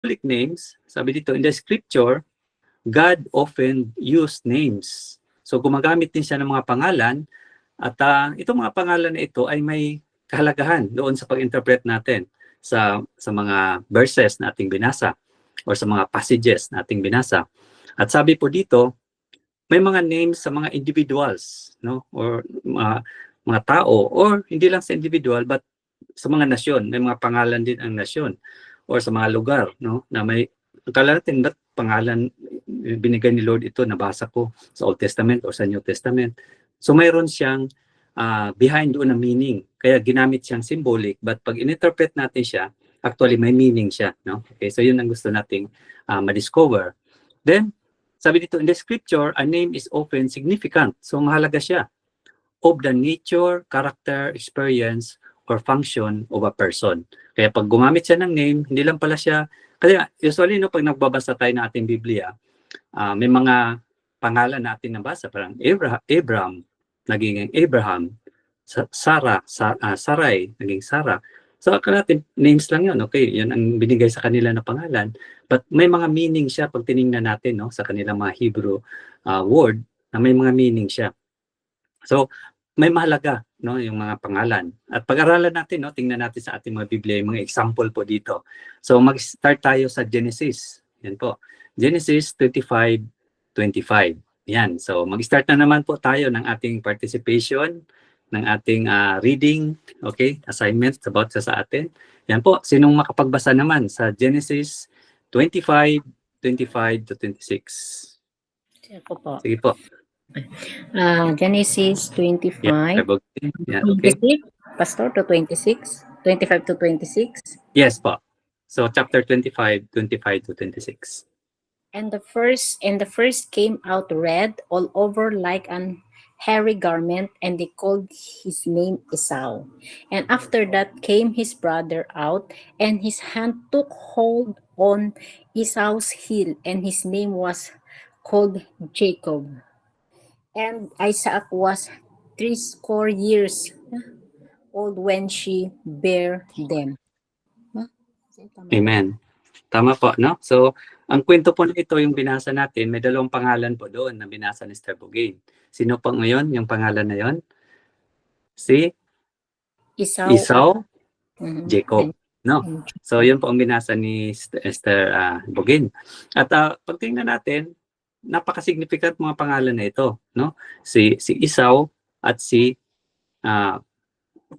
names, sabi dito, in the scripture, God often used names. So gumagamit din siya ng mga pangalan at itong mga pangalan na ito ay may kahalagahan doon sa pag-interpret natin sa mga verses na ating binasa or sa mga passages na ating binasa. At sabi po dito, may mga names sa mga individuals, no? Or mga tao, or hindi lang sa individual but sa mga nasyon. May mga pangalan din ang nasyon or sa mga lugar, no? Na may akala natin ba't pangalan binigay ni Lord ito, nabasa ko sa Old Testament o sa New Testament. So mayroon siyang behind doon na meaning. Kaya ginamit siyang symbolic, but pag in-interpret natin siya, actually may meaning siya, no? Okay, so yun ang gusto nating ma-discover. Then, sabi dito, in the scripture, a name is often significant. So mahalaga siya of the nature, character, experience, or function of a person. Kaya pag gumamit siya ng name, hindi lang pala siya, kaya usually no, pag nagbabasa tayo ng ating Biblia, may mga pangalan natin nabasa, parang Abraham, naging Abraham, Sarai, naging Sarah. So akala natin, names lang yun, okay, yun ang binigay sa kanila na pangalan. But may mga meaning siya pag tinignan natin, no, sa kanilang mga Hebrew word, na may mga meaning siya. So, may mahalaga, no, yung mga pangalan. At pag-aralan natin, no, tingnan natin sa ating mga Biblia, yung mga example po dito. So, mag-start tayo sa Genesis. Yan po. Genesis 25:25. Yan. So, mag-start na naman po tayo ng ating participation, ng ating reading, okay, assignment about sa atin. Yan po. Sinong makapagbasa naman sa Genesis 25:25-26? Ako po. Sige po. Genesis 25, Yeah, okay. 26, Pastor, to 26, 25 to 26. Yes po. So chapter 25:25-26. And the first came out red all over like an hairy garment, and they called his name Esau. And after that came his brother out, and his hand took hold on Esau's heel, and his name was called Jacob. And Isaac was 80 years old when she bare them. Amen. Tama po, no? So, ang kwento po nito yung binasa natin, may dalawang pangalan po doon na binasa ni Esther Bugin. Sino po ngayon yung pangalan na yon? Si Esau, Jacob, no? So, yun po ang binasa ni Esther Bugin. At pag tingnan natin, napaka-significant mga pangalan na ito, no? Si Esau at si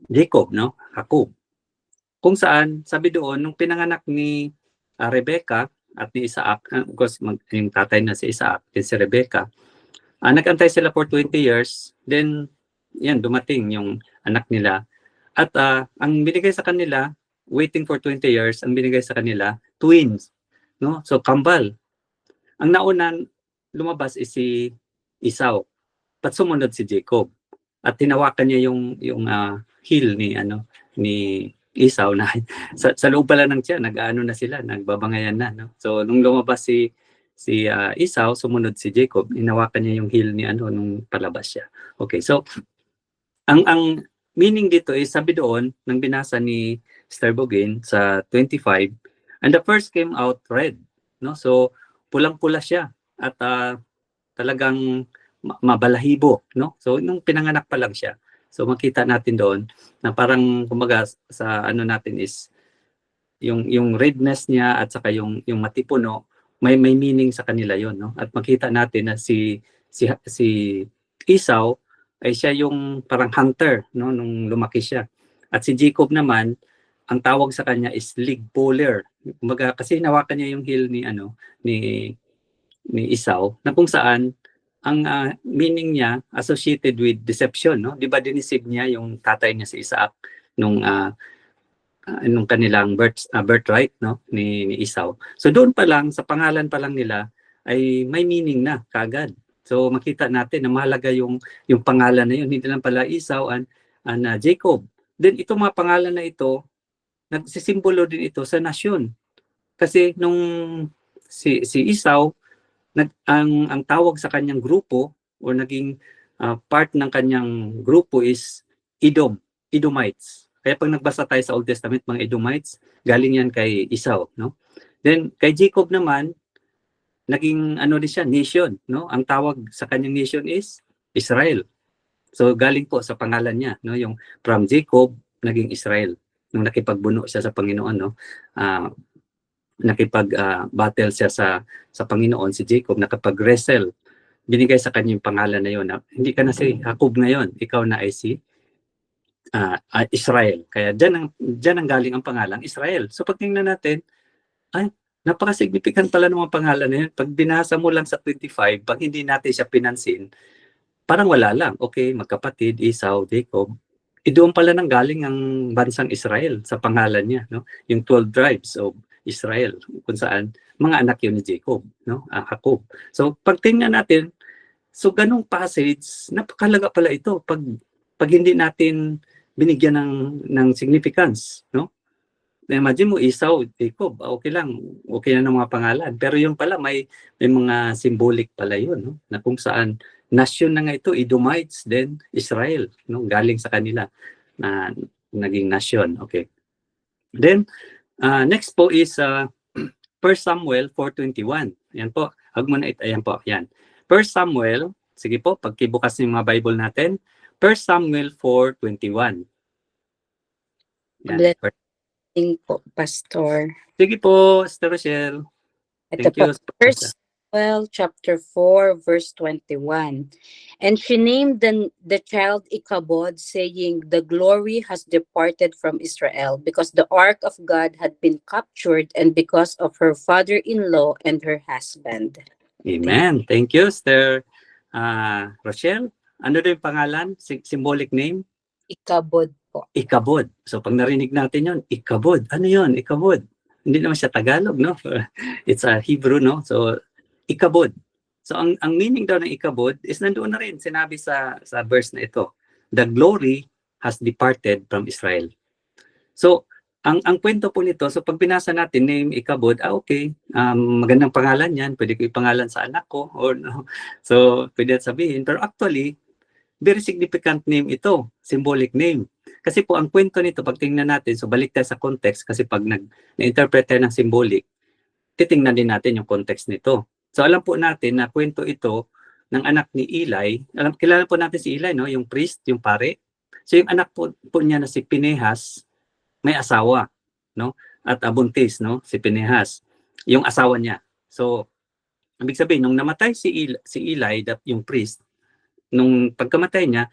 Jacob, no? Jacob. Kung saan, sabi doon, nung pinanganak ni Rebecca at ni Isaac, of course, yung tatay na si Isaac, din si Rebecca, nag-antay sila for 20 years, then, yan, dumating yung anak nila. At ang binigay sa kanila, waiting for 20 years, ang binigay sa kanila, twins, no? So, kambal. Ang naunang lumabas is si Esau, at sumunod si Jacob. At tinawakan niya yung heel ni Esau na sa loob pala ng tiyan, nag-aano na sila, nagbabangayan na, no? So nung lumabas si Esau, sumunod si Jacob, hinawakan niya yung heel ni nung palabas siya. Okay, so ang meaning dito is sabi doon nang binasa ni Esther Bugin sa 25, and the first came out red, no? So pulang-pula siya at talagang mabalahibo, no? So nung pinanganak pa lang siya. So makita natin doon na parang kumbaga sa natin is yung redness niya at saka yung matipuno, may meaning sa kanila yon, no? At makita natin na si Esau ay siya yung parang hunter, no, nung lumaki siya. At si Jacob naman, ang tawag sa kanya is leg puller. Kumbaga kasi hinawakan niya yung heel ni Esau, na kung saan ang meaning niya associated with deception, no? 'Di ba dinisip niya yung tatay niya si Isaac nung kanilang birthright, no, ni Esau. So doon pa lang sa pangalan pa lang nila ay may meaning na kagad. So makita natin na mahalaga yung pangalan na yun, hindi lang pala Esau and Jacob. Then itong mga pangalan na ito, nagsisimbolo din ito sa nasyon. Kasi nung si Esau, ang tawag sa kanyang grupo o naging part ng kanyang grupo is Edomites. Kaya pag nagbasa tayo sa Old Testament, mga Edomites, galing yan kay Esau, no? Then kay Jacob naman, naging ano din siya, nation, no? Ang tawag sa kanyang nation is Israel. So galing po sa pangalan niya, no? Yung from Jacob naging Israel. Nung nakipagbuno siya sa Panginoon, no? Nakipag-battle siya sa Panginoon, si Jacob, nakapag-wrestle. Binigay sa kanya yung pangalan na yun. Na, hindi ka na si Jacob ngayon, ikaw na ay si Israel. Kaya dyan ang galing ang pangalang Israel. So pag tingnan natin, ay, napaka-significant pala ng mga pangalan na yun. Pag binasa mo lang sa 25, pag hindi natin siya pinansin, parang wala lang. Okay, magkapatid, Esau, Jacob. Doon pala nang galing ang bansang Israel sa pangalan niya, no? Yung 12 tribes of Israel, kung saan mga anak yun ni Jacob, no? Jacob. So pag tingnan natin, so ganung passage, napakalaga pala ito pag hindi natin binigyan ng significance, no? Imagine mo, Esau, Jacob, okay lang, okay na ng mga pangalan. Pero yung pala, may mga symbolic pala yun, no? Na kung saan, nation na nga ito, Edomites, then Israel, no? Galing sa kanila na naging nation, okay. Then, next po is 1 Samuel 4:21. Yan po, ayan po, yan. 1 Samuel, sige po, pagkibukas ng mga Bible natin, 1 Samuel 4:21. Yan. Po, Pastor. Sige po, Sister Rochelle. Ito Thank you. po, 1 Samuel chapter 4, verse 21. And she named the child Ichabod, saying, the glory has departed from Israel, because the ark of God had been captured, and because of her father-in-law and her husband. Amen. Thank you, Sister Rochelle. Ano din yung pangalan? Symbolic name? Ichabod po. Ichabod. So pag narinig natin yon, Ichabod. Ano yon? Ichabod. Hindi naman siya Tagalog, no? It's a Hebrew, no? So Ichabod. So ang meaning daw ng Ichabod is nandoon na rin sinabi sa verse na ito. The glory has departed from Israel. So ang kwento po nito, so pag binasa natin name Ichabod, okay, magandang pangalan yan, pwede ko ipangalan sa anak ko or no. So pwede sabihin, pero actually very significant name ito, symbolic name. Kasi po ang kwento nito, pag tingnan natin, so balik tayo sa context, kasi pag na-interpret tayo ng symbolic, titingnan din natin yung context nito. So alam po natin na kwento ito ng anak ni Eli. Kilala po natin si Eli, no? Yung priest, yung pare. So yung anak po niya na si Pinehas, may asawa, no? At buntis, no? Si Pinehas, yung asawa niya. So ibig sabihin, nung namatay si Eli, yung priest, nung pagkamatay niya,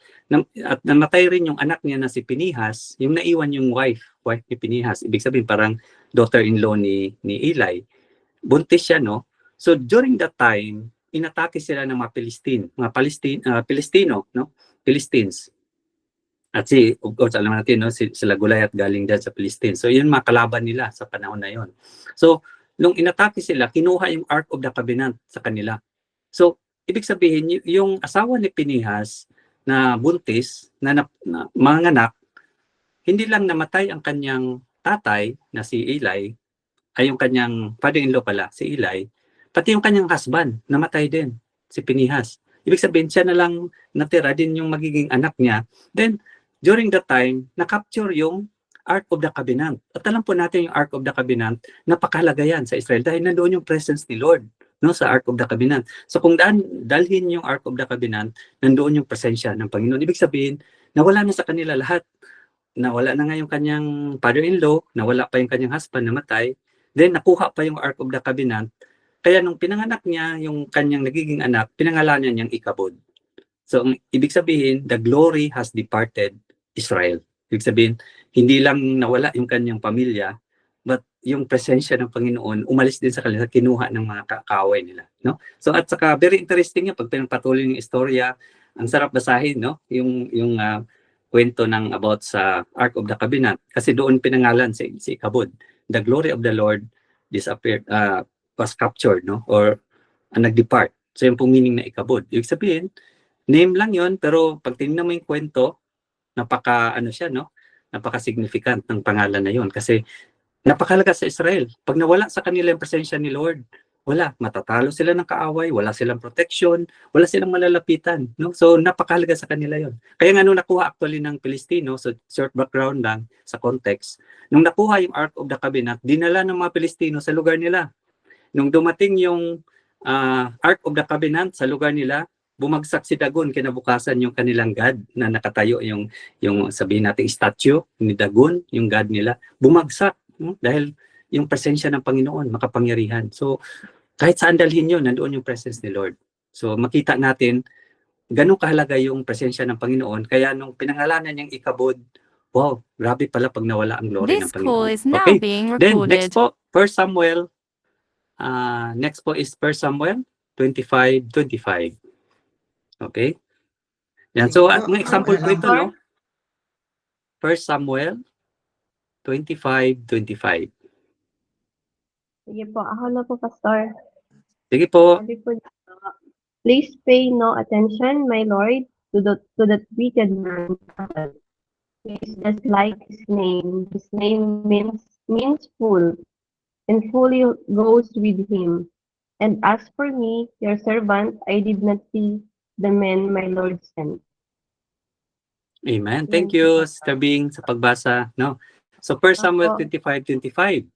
at namatay rin yung anak niya na si Pinehas, yung naiwan yung wife ni Pinehas. Ibig sabihin parang daughter-in-law ni Eli. Buntis siya, no? So during that time, inatake sila ng mga Pilistino, no? Philistines. At of course, alam natin, no? Sila Goliath galing dyan sa Philistines. So yun mga kalaban nila sa panahon na yon. So nung inatake sila, kinuha yung Ark of the Covenant sa kanila. So ibig sabihin, yung asawa ni Pinehas na buntis, na manganak, hindi lang namatay ang kanyang tatay na si Eli, ay yung kanyang father-in-law pala, si Eli, pati yung kanyang husband, namatay din, si Pinehas. Ibig sabihin, siya na lang natira din yung magiging anak niya. Then, during that time, na-capture yung Ark of the Covenant. At alam po natin yung Ark of the Covenant, napakahalaga yan sa Israel dahil nandoon yung presence ni Lord, no, sa Ark of the Covenant. So kung dalhin yung Ark of the Covenant, nandoon yung presensya ng Panginoon. Ibig sabihin, nawala na sa kanila lahat. Nawala na nga yung kanyang father-in-law, nawala pa yung kanyang husband, namatay. Then nakuha pa yung Ark of the Covenant. Kaya nung pinanganak niya yung kanyang nagiging anak, pinangalanan niyang Ichabod. So ibig sabihin, the glory has departed Israel. Ibig sabihin, hindi lang nawala yung kanyang pamilya, but yung presensya ng Panginoon umalis din sa kanila, kinuha ng mga kakaway nila, no? So at saka very interesting yan pag pinapatuloy yung istorya, ang sarap basahin, no? Yung kwento ng about sa Ark of the Covenant kasi doon pinangalan si Ichabod. The glory of the Lord disappeared, was captured, no? Or nag-depart. So yung pong meaning na Ichabod. Ibig sabihin, name lang yon, pero pag tingnan mo yung kwento, napaka-significant ng pangalan na yon kasi napakalaga sa Israel. Pag nawala sa kanila yung presensya ni Lord, wala, matatalo sila ng kaaway, wala silang protection, wala silang malalapitan, no? So napakahalaga sa kanila 'yon. Kaya nga nung nakuha actually ng Pilistino, so short background lang sa context, nung nakuha yung Ark of the Covenant, dinala ng mga Pilistino sa lugar nila. Nung dumating yung Ark of the Covenant sa lugar nila, bumagsak si Dagon kinabukasan yung kanilang god na nakatayo, yung sabihin natin statue ni Dagon, yung god nila, bumagsak, no? Dahil yung presensya ng Panginoon, makapangyarihan. So kahit saan dalhin yun, nandoon yung presence ni Lord. So makita natin, ganun kahalaga yung presensya ng Panginoon. Kaya nung pinangalanan niyang Ikabod, wow, grabe pala pag nawala ang glory ng This call Panginoon. is now Okay, being then next recorded. po, 1 Samuel, next po is 1 Samuel 25:25. Okay? Yan, so mga example po ito, no? 1 Samuel 25:25. Sige po, ako na po, Pastor. Sige po. Sabi po dito, please pay no attention, my Lord, to that wicked man. He is just like his name. His name means fool, and fully goes with him. And as for me, your servant, I did not see the man my Lord sent. Amen. Thank you, Sister Bing, sa pagbasa, no? So 1 Samuel Opo. 25:25.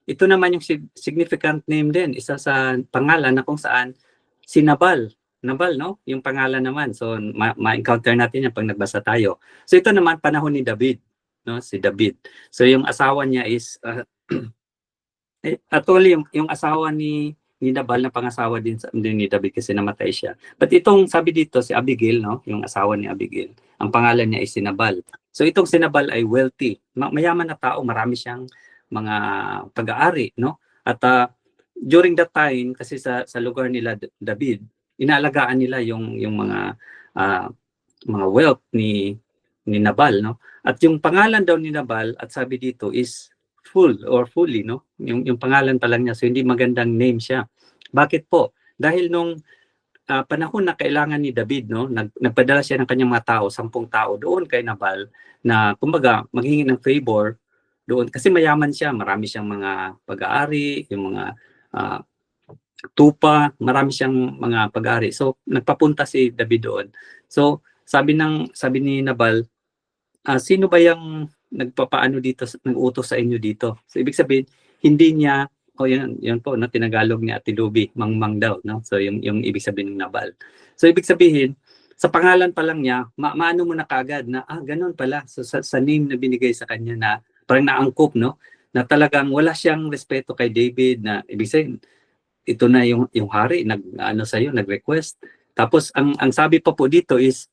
Ito naman yung significant name din, isa sa pangalan na kung saan si Nabal, no? Yung pangalan naman. So ma-encounter natin yan pag nagbasa tayo. So ito naman panahon ni David, no? Si David. So yung asawa niya is actually yung asawa ni Nabal na pangasawa din ni David kasi namatay siya. But itong sabi dito si Abigail, no? Yung asawa ni Abigail. Ang pangalan niya ay si Nabal. So itong si Nabal ay wealthy. Mayaman na tao, marami siyang mga pag-aari, no? At during that time kasi sa lugar nila David, inaalagaan nila yung mga wealth ni Nabal, no? At yung pangalan daw ni Nabal at sabi dito is full or fully, no? Yung pangalan pa lang niya, so hindi magandang name siya. Bakit po? Dahil nung panahon na kailangan ni David, no, nagpadala siya ng kanyang mga tao, 10 tao doon kay Nabal na kumbaga maghingi ng favor doon kasi mayaman siya, marami siyang mga pag-aari, yung mga tupa, marami siyang mga pag-aari. So nagpapunta si David doon. So sabi ni Nabal, sino ba yung nagpapaano dito, nag-utos sa inyo dito? So ibig sabihin, hindi niya, yun po, no, tinagalog ni Ate Luby, mangmang daw, no? So yung ibig sabihin ng Nabal. So ibig sabihin, sa pangalan pa lang niya, maano mo na kagad na, ganun pala. So sa name na binigay sa kanya na, parang naangkop, no? Na talagang wala siyang respeto kay David, na ibig sabihin, ito na yung hari, nag-request. Tapos ang sabi pa po dito is,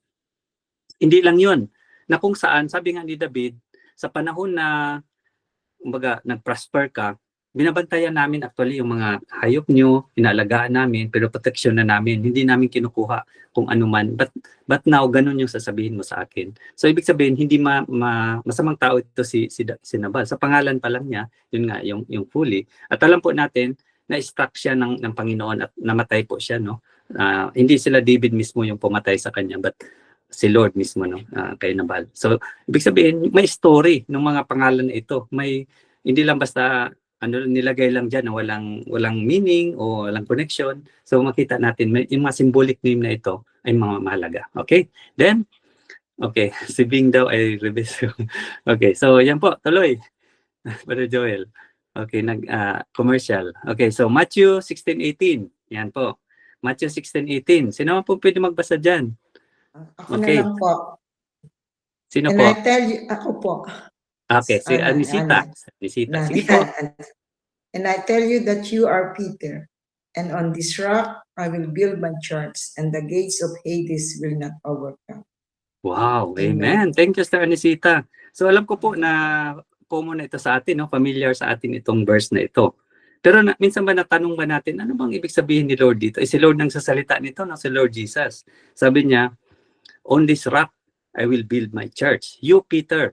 hindi lang yun, na kung saan, sabi nga ni David, sa panahon na kumbaga nag-prosper ka, binabantayan namin actually yung mga hayop nyo, inaalagaan namin, pero protection na namin. Hindi namin kinukuha kung ano man. But now, ganun yung sasabihin mo sa akin. So, ibig sabihin, hindi masamang tao ito si Nabal. Sa pangalan pa lang niya, yun nga, yung fully. At alam po natin, na-struck siya ng Panginoon at namatay po siya, no? Hindi sila David mismo yung pumatay sa kanya, but si Lord mismo, no, kay Nabal. So, ibig sabihin, may story ng mga pangalan na ito. Hindi lang basta nilagay lang diyan na walang meaning o walang connection. So makita natin yung mga symbolic name na ito ay mga mahalaga. Okay? Then si Bing daw ay revision. Okay, so yan po, tuloy. Brother Joel. Okay, commercial. Okay, so Matthew 16:18. Yan po. Matthew 16:18. Sino man po pwede magbasa diyan? Ako Okay. na lang po. Sino And po? I tell you, ako po. Okay, si Anisita. Anisita. Sige po. And I tell you that you are Peter, and on this rock I will build my church, and the gates of Hades will not overcome. Wow, Amen. amen. Thank you, Sister Anisita. So alam ko po na common na ito sa atin, no? Familiar sa atin itong verse na ito. Pero minsan ba natanong ba natin, ano bang ibig sabihin ni Lord dito? Si Lord nang sasalita nito, no? Si Lord Jesus. Sabi niya, on this rock, I will build my church. You, Peter,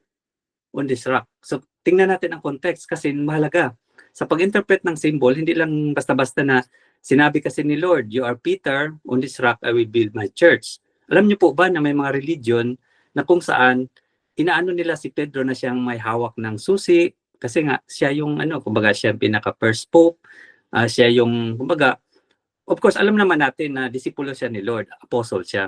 on this rock. So tingnan natin ang context kasi mahalaga. Sa pag-interpret ng symbol, hindi lang basta-basta na sinabi kasi ni Lord, you are Peter, on this rock I will build my church. Alam niyo po ba na may mga religion na kung saan inaano nila si Pedro na siyang may hawak ng susi kasi nga siya yung kumbaga siya yung pinaka first pope, Siya yung, kumbaga, of course, alam naman natin na disipulo siya ni Lord, apostle siya.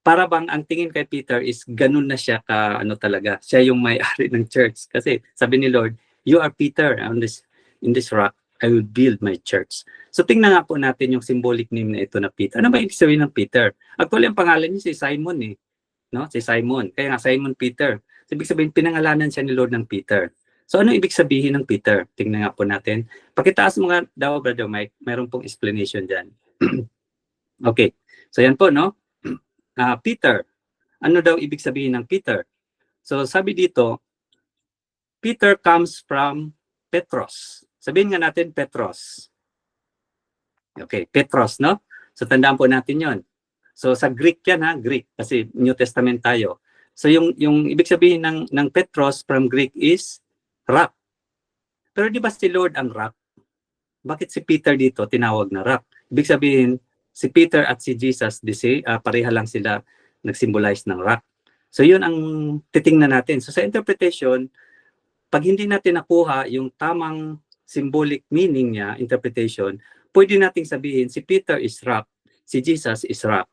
Para bang ang tingin kay Peter is ganun na siya ka ano talaga. Siya yung may-ari ng church. Kasi sabi ni Lord, you are Peter in this rock, I will build my church. So tingnan nga po natin yung symbolic name na ito na Peter. Ano ba ibig sabihin ng Peter? Actually, ang pangalan niya si Simon eh. No? Si Simon. Kaya nga Simon Peter. So, ibig sabihin, pinangalanan siya ni Lord ng Peter. So ano ibig sabihin ng Peter? Tingnan nga po natin. Pakitaas mo nga daw, Brother Mike. Mayroon pong explanation dyan. Okay. So yan po, no? Peter. Ano daw ibig sabihin ng Peter? So sabi dito, Peter comes from Petros. Sabihin nga natin Petros. Okay, Petros, no? So tandaan po natin yon. So sa Greek yan ha, Greek. Kasi New Testament tayo. So yung ibig sabihin ng Petros from Greek is rock. Pero di ba si Lord ang rock? Bakit si Peter dito tinawag na rock? Ibig sabihin, si Peter at si Jesus, pareha lang sila nag-symbolize ng rock. So yun ang titingnan natin. So sa interpretation, pag hindi natin nakuha yung tamang symbolic meaning niya, interpretation, pwede nating sabihin si Peter is rock, si Jesus is rock.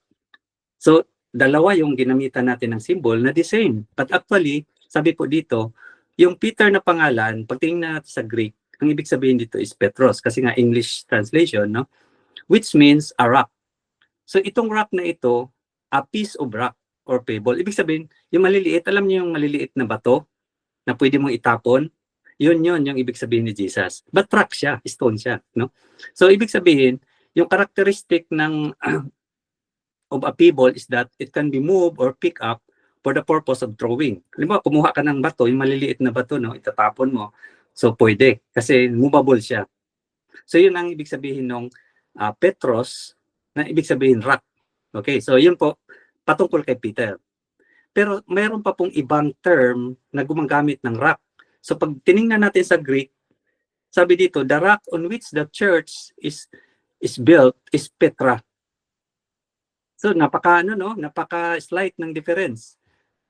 So dalawa yung ginamitan natin ng symbol na the same. But actually, sabi po dito, yung Peter na pangalan, pag tingnan natin sa Greek, ang ibig sabihin dito is Petros, kasi nga English translation, no? Which means a rock. So itong rock na ito, a piece of rock or pebble. Ibig sabihin, yung maliliit, alam niyo yung maliliit na bato na pwede mong itapon? Yun yung ibig sabihin ni Jesus. But rock siya, stone siya, no? So ibig sabihin, yung characteristic ng of a pebble is that it can be moved or pick up for the purpose of throwing. Halimbawa, kumuha ka ng bato, yung maliliit na bato, no, itatapon mo. So pwede, kasi movable siya. So yun ang ibig sabihin ng Petros, na ibig sabihin rock. Okay, so yun po, patungkol kay Peter. Pero mayroon pa pong ibang term na gumagamit ng rock. So pag tiningnan natin sa Greek, sabi dito, the rock on which the church is built is Petra. So napaka-slight ng difference.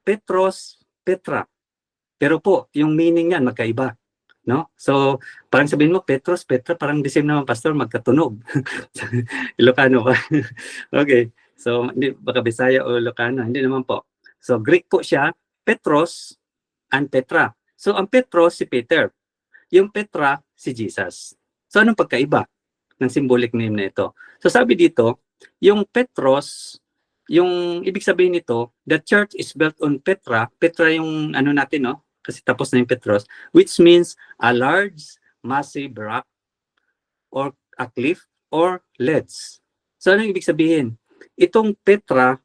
Petros, Petra. Pero po, yung meaning niyan magkaiba, no? So, parang sabihin mo Petros, Petra, parang the same naman, pastor, magkatunog. Ilocano ba? Okay. So, hindi baka Bisaya o Ilocano, hindi naman po. So, Greek po siya, Petros and Petra. So, ang Petros si Peter. Yung Petra si Jesus. So, anong pagkaiba ng symbolic name na ito? So, sabi dito, yung Petros, yung ibig sabihin nito, the church is built on Petra. Petra yung ano natin, no? Kasi tapos na yung Petros, which means a large, massive rock or a cliff or ledge. So ano ibig sabihin? Itong Petra,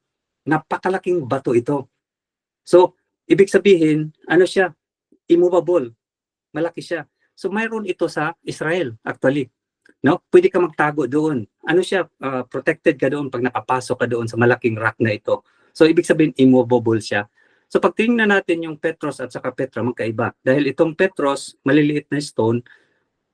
napakalaking bato ito. So, ibig sabihin, ano siya? Immovable. Malaki siya. So, mayroon ito sa Israel, actually. No? Pwede ka magtago doon. Ano siya? Protected ka doon pag nakapasok ka doon sa malaking rock na ito. So, ibig sabihin, immovable siya. So, pag tingnan natin yung Petros at saka Petra, magkaiba. Dahil itong Petros, maliliit na stone,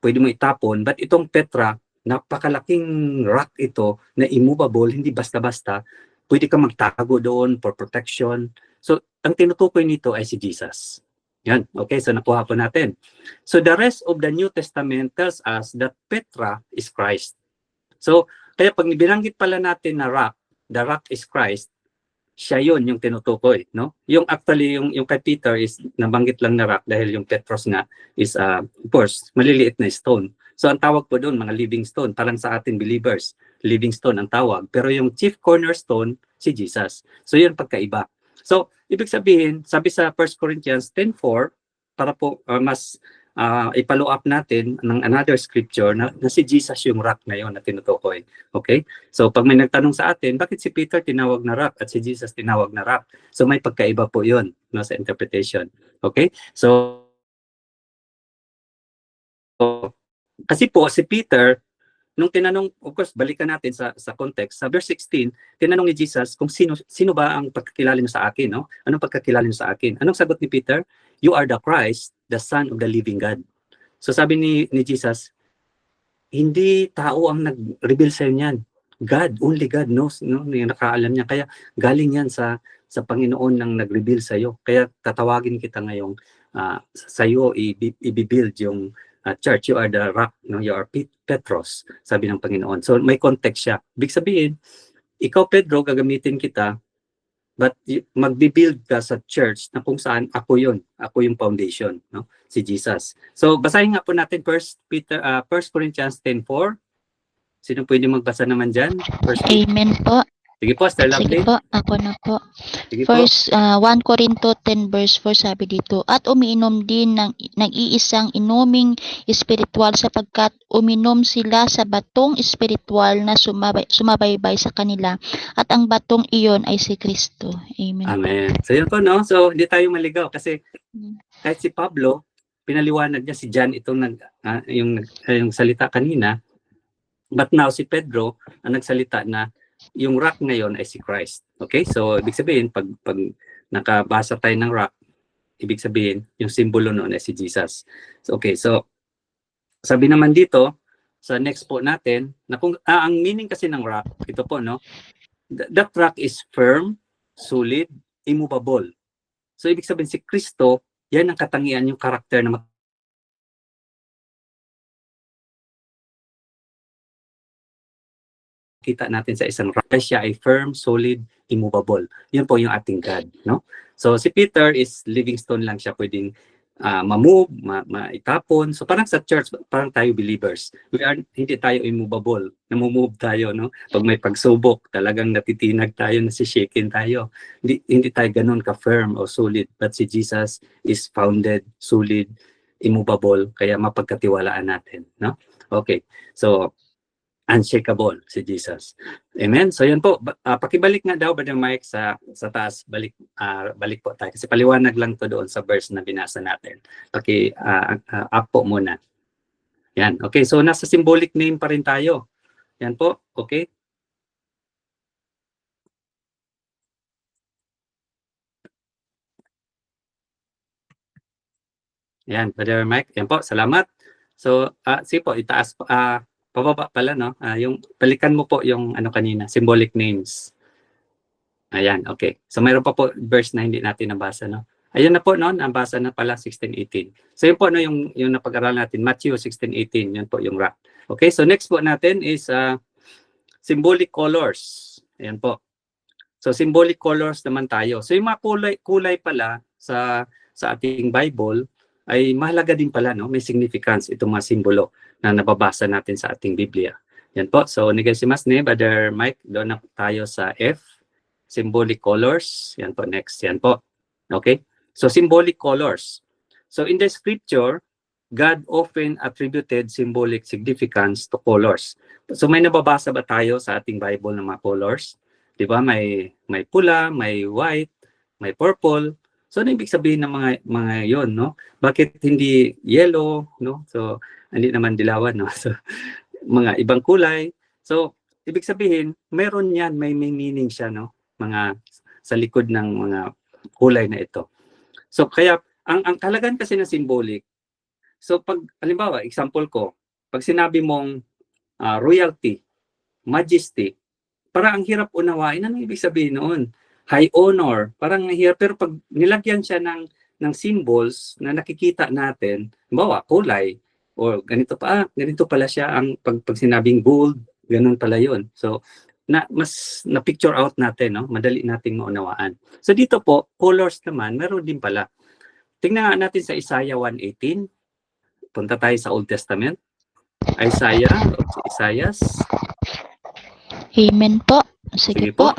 pwede mo itapon. But itong Petra, napakalaking rock ito na immovable, hindi basta-basta. Pwede ka magtago doon for protection. So, ang tinutukoy nito ay si Jesus. Yan. Okay, so nakuha po natin. So, the rest of the New Testament tells us that Petra is Christ. So, kaya pag binanggit pala natin na rock, the rock is Christ, siya yun yung tinutukoy, no? Yung actually, yung kay Peter is nabanggit lang na rock dahil yung Petros nga is, of course, maliliit na stone. So, ang tawag po doon, mga living stone, parang sa atin believers, living stone ang tawag. Pero yung chief cornerstone, si Jesus. So, yun pagkaiba. So, ibig sabihin, sabi sa 1 Corinthians 10:4, para po mas i-follow up natin ng another scripture na si Jesus yung rock na yun na tinutukoy. Okay? So, pag may nagtanong sa atin, bakit si Peter tinawag na rock at si Jesus tinawag na rock? So, may pagkaiba po yun, no, sa interpretation. Okay? So, kasi po, si Peter, nung tinanong, of course, balikan natin sa context, sa verse 16, tinanong ni Jesus kung sino ba ang pagkakilala niyo sa akin, no? Anong pagkakilala niyo sa akin? Anong sagot ni Peter? You are the Christ, the Son of the living God. So sabi ni Jesus, hindi tao ang nag-reveal sa niyan. God, only God knows, no? Yung nakaalam niya. Kaya galing yan sa Panginoon nang nag-reveal sa iyo. Kaya tatawagin kita ngayong sa iyo i-build yung church, you are the rock, no? You are Petros, sabi ng Panginoon. So may context siya. Ibig sabihin, ikaw Pedro, gagamitin kita, but magbi-build ka sa church na kung saan ako yung foundation, no? Si Jesus. So basahin nga po natin 1 Corinthians 10:4. Sino pwede magbasa naman diyan? Amen po. Sige po, Sir Lovely. Sige po, ako na po. Sige po. First, 1 Corinto 10 verse 4 sabi dito, at umiinom din ng iisang inuming espiritual sapagkat uminom sila sa batong espiritual na sumabaybay sa kanila at ang batong iyon ay si Kristo. Amen. Amen. So yun po, no? So hindi tayo maligaw kasi kahit si Pablo, pinaliwanag niya si John itong yung salita kanina, but now si Pedro ang nagsalita na yung rock ngayon ay si Christ. Okay? So, ibig sabihin, pag nakabasa tayo ng rock, ibig sabihin, yung simbolo noon ay si Jesus. So, okay, so, sabi naman dito, sa next po natin, na kung, ang meaning kasi ng rock, ito po, no? That rock is firm, solid, immovable. So, ibig sabihin, si Kristo, yan ang katangian, yung karakter na kita natin sa isang rock. Siya ay firm, solid, immovable. Yun po yung ating God, no? So si Peter is living stone lang siya, pwedeng ma-move, maitapon. So parang sa church, parang tayo believers. Hindi tayo immovable. Namumove tayo, no? Pag may pagsubok, talagang natitinag tayo, nasishaken tayo. Hindi tayo ganun ka-firm o solid. But si Jesus is founded, solid, immovable, kaya mapagkatiwalaan natin, no? Okay. So unshakable si Jesus. Amen. So yan po, pakibalik nga daw Brother Mike sa taas, balik po tayo kasi paliwanag lang to doon sa verse na binasa natin. Up po muna. Yan. Okay, so nasa symbolic name pa rin tayo. Yan po. Okay. Yan, Brother Mike. Yan po, salamat. So, sige po, itaas pababa pala, no? Yung balikan mo po yung kanina, symbolic names. Ayan, okay. So mayroon pa po verse na hindi natin nabasa, no? Ayun na po, no? Nabasa na pala 16:18. So yun po, no, yung napag-aralan natin, Matthew 16:18, yun po yung rock. Okay, so next po natin is symbolic colors. Ayan po. So symbolic colors naman tayo. So yung mga kulay pala sa ating Bible ay mahalaga din pala, no? May significance itong mga simbolo na nababasa natin sa ating Biblia. Yan po. So, nagasimas ni Brother Mike, doon na tayo sa F, symbolic colors. Yan po, next. Yan po. Okay? So, symbolic colors. So, in the scripture, God often attributed symbolic significance to colors. So, may nababasa ba tayo sa ating Bible ng mga colors? Di ba? May pula, may white, may purple. So, ano ibig sabihin ng mga yon, no? Bakit hindi yellow, no? So, hindi naman dilawan, no? So, mga ibang kulay. So, ibig sabihin, meron yan, may meaning siya, no? Mga sa likod ng mga kulay na ito. So, kaya, ang kahalagan kasi ng symbolic, so, pag, halimbawa, example ko, pag sinabi mong royalty, majesty, parang ang hirap unawain, ano ibig sabihin noon? High honor, parang hirap, pero pag nilagyan siya ng symbols na nakikita natin, halimbawa, kulay, o ganito pala siya ang pag sinabing gold, ganun pala yun. So, mas na-picture out natin, no? Madali nating maunawaan. So, dito po, colors naman, meron din pala. Tingnan natin sa Isaiah 1:18. Punta tayo sa Old Testament. Isaiah. Amen po. Sige po.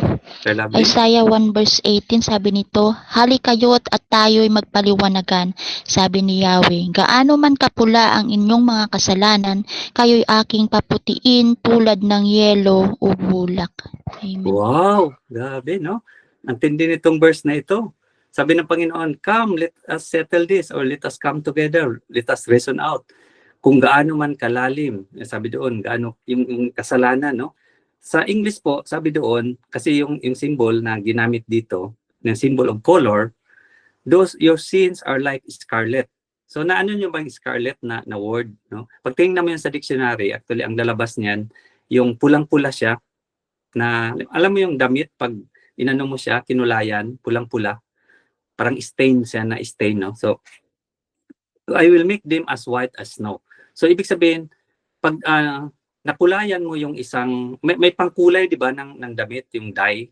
Isaiah 1 verse 18 sabi nito, hali kayo't at tayo'y magpaliwanagan, sabi ni Yahweh. Gaano man kapula ang inyong mga kasalanan, kayo'y aking paputiin tulad ng yelo o bulak. Amen. Wow! Grabe, no? Ang tindi nitong verse na ito. Sabi ng Panginoon, come, let us settle this, or let us come together, let us reason out. Kung gaano man kalalim, sabi doon, gaano yung kasalanan, no? Sa English po, sabi doon, kasi yung symbol na ginamit dito, yung symbol of color, your sins are like scarlet. So naano nyo ba yung scarlet na word? No? Pag tingnan mo yun sa dictionary, actually ang lalabas niyan, yung pulang-pula siya, na alam mo yung damit, pag inano mo siya, kinulayan, pulang-pula, parang stain siya na stain. No? So I will make them as white as snow. So ibig sabihin, pag nakulayan mo yung isang, may pangkulay, di ba, ng damit, yung dye,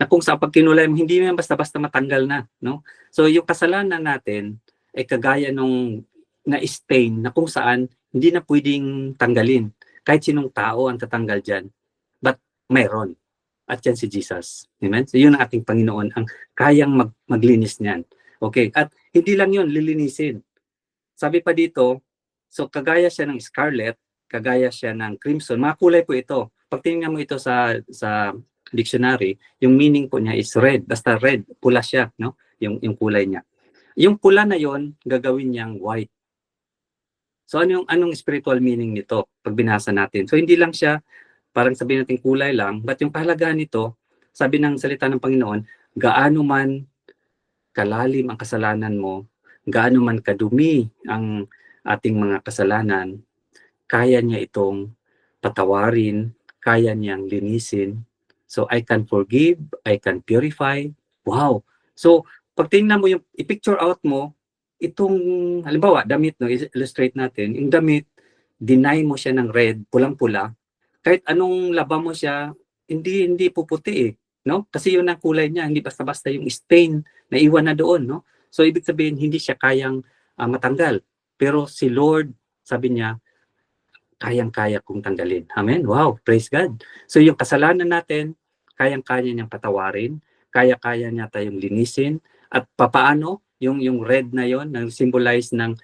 na kung sa pag kinulay mo, hindi mo yan basta-basta matanggal na, no? So yung kasalanan natin ay kagaya nung na-stain na kung saan hindi na pwedeng tanggalin. Kahit sinong tao ang tatanggal dyan. But mayroon. At yan si Jesus. Amen? So yun ang ating Panginoon, ang kayang maglinis niyan. Okay, at hindi lang yun, lilinisin. Sabi pa dito, so kagaya siya ng scarlet, kagaya siya ng crimson, mga kulay po ito. Pag tingnan mo ito sa dictionary, yung meaning po niya is red, basta red, pula siya, no? Yung kulay niya. Yung pula na yon gagawin niyang white. So anong spiritual meaning nito pag binasa natin? So hindi lang siya parang sabihin natin kulay lang, but yung kahalagahan nito, sabi ng salita ng Panginoon, gaano man kalalim ang kasalanan mo, gaano man kadumi ang ating mga kasalanan, kaya niya itong patawarin, kaya niyang linisin. So I can forgive, I can purify. Wow! So pag tingnan mo yung i-picture out mo, itong halimbawa damit, no, illustrate natin, yung damit, deny mo siya ng red, pulang-pula, kahit anong laba mo siya, hindi puputi eh, no? Kasi yun ang kulay niya, hindi basta-basta yung stain na iwan na doon, no? So ibig sabihin hindi siya kayang matanggal. Pero si Lord, sabi niya, kayang-kaya kong tanggalin. Amen. Wow, praise God. So yung kasalanan natin, kayang-kaya niyang patawarin, kaya-kaya niya tayong linisin, at papaano yung red na yon na symbolize ng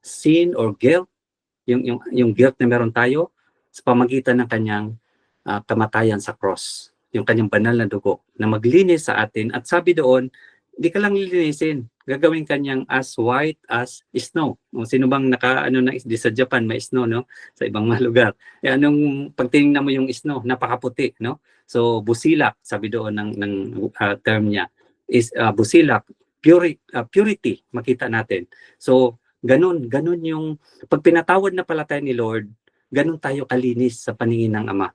sin or guilt, yung guilt na meron tayo sa pamagitan ng kanyang kamatayan sa cross, yung kanyang banal na dugo na maglinis sa atin. At sabi doon, hindi ka lang lilinisin, gagawin kanyang as white as snow. O sino bang sa Japan may snow, no? Sa ibang mga lugar. Eh anong pagtingnan mo yung snow, napakaputi, no? So busilak, sabi doon ng term niya is busilak, purity, makita natin. So ganun yung pag pinatawad na pala tayo ni Lord, ganun tayo kalinis sa paningin ng Ama.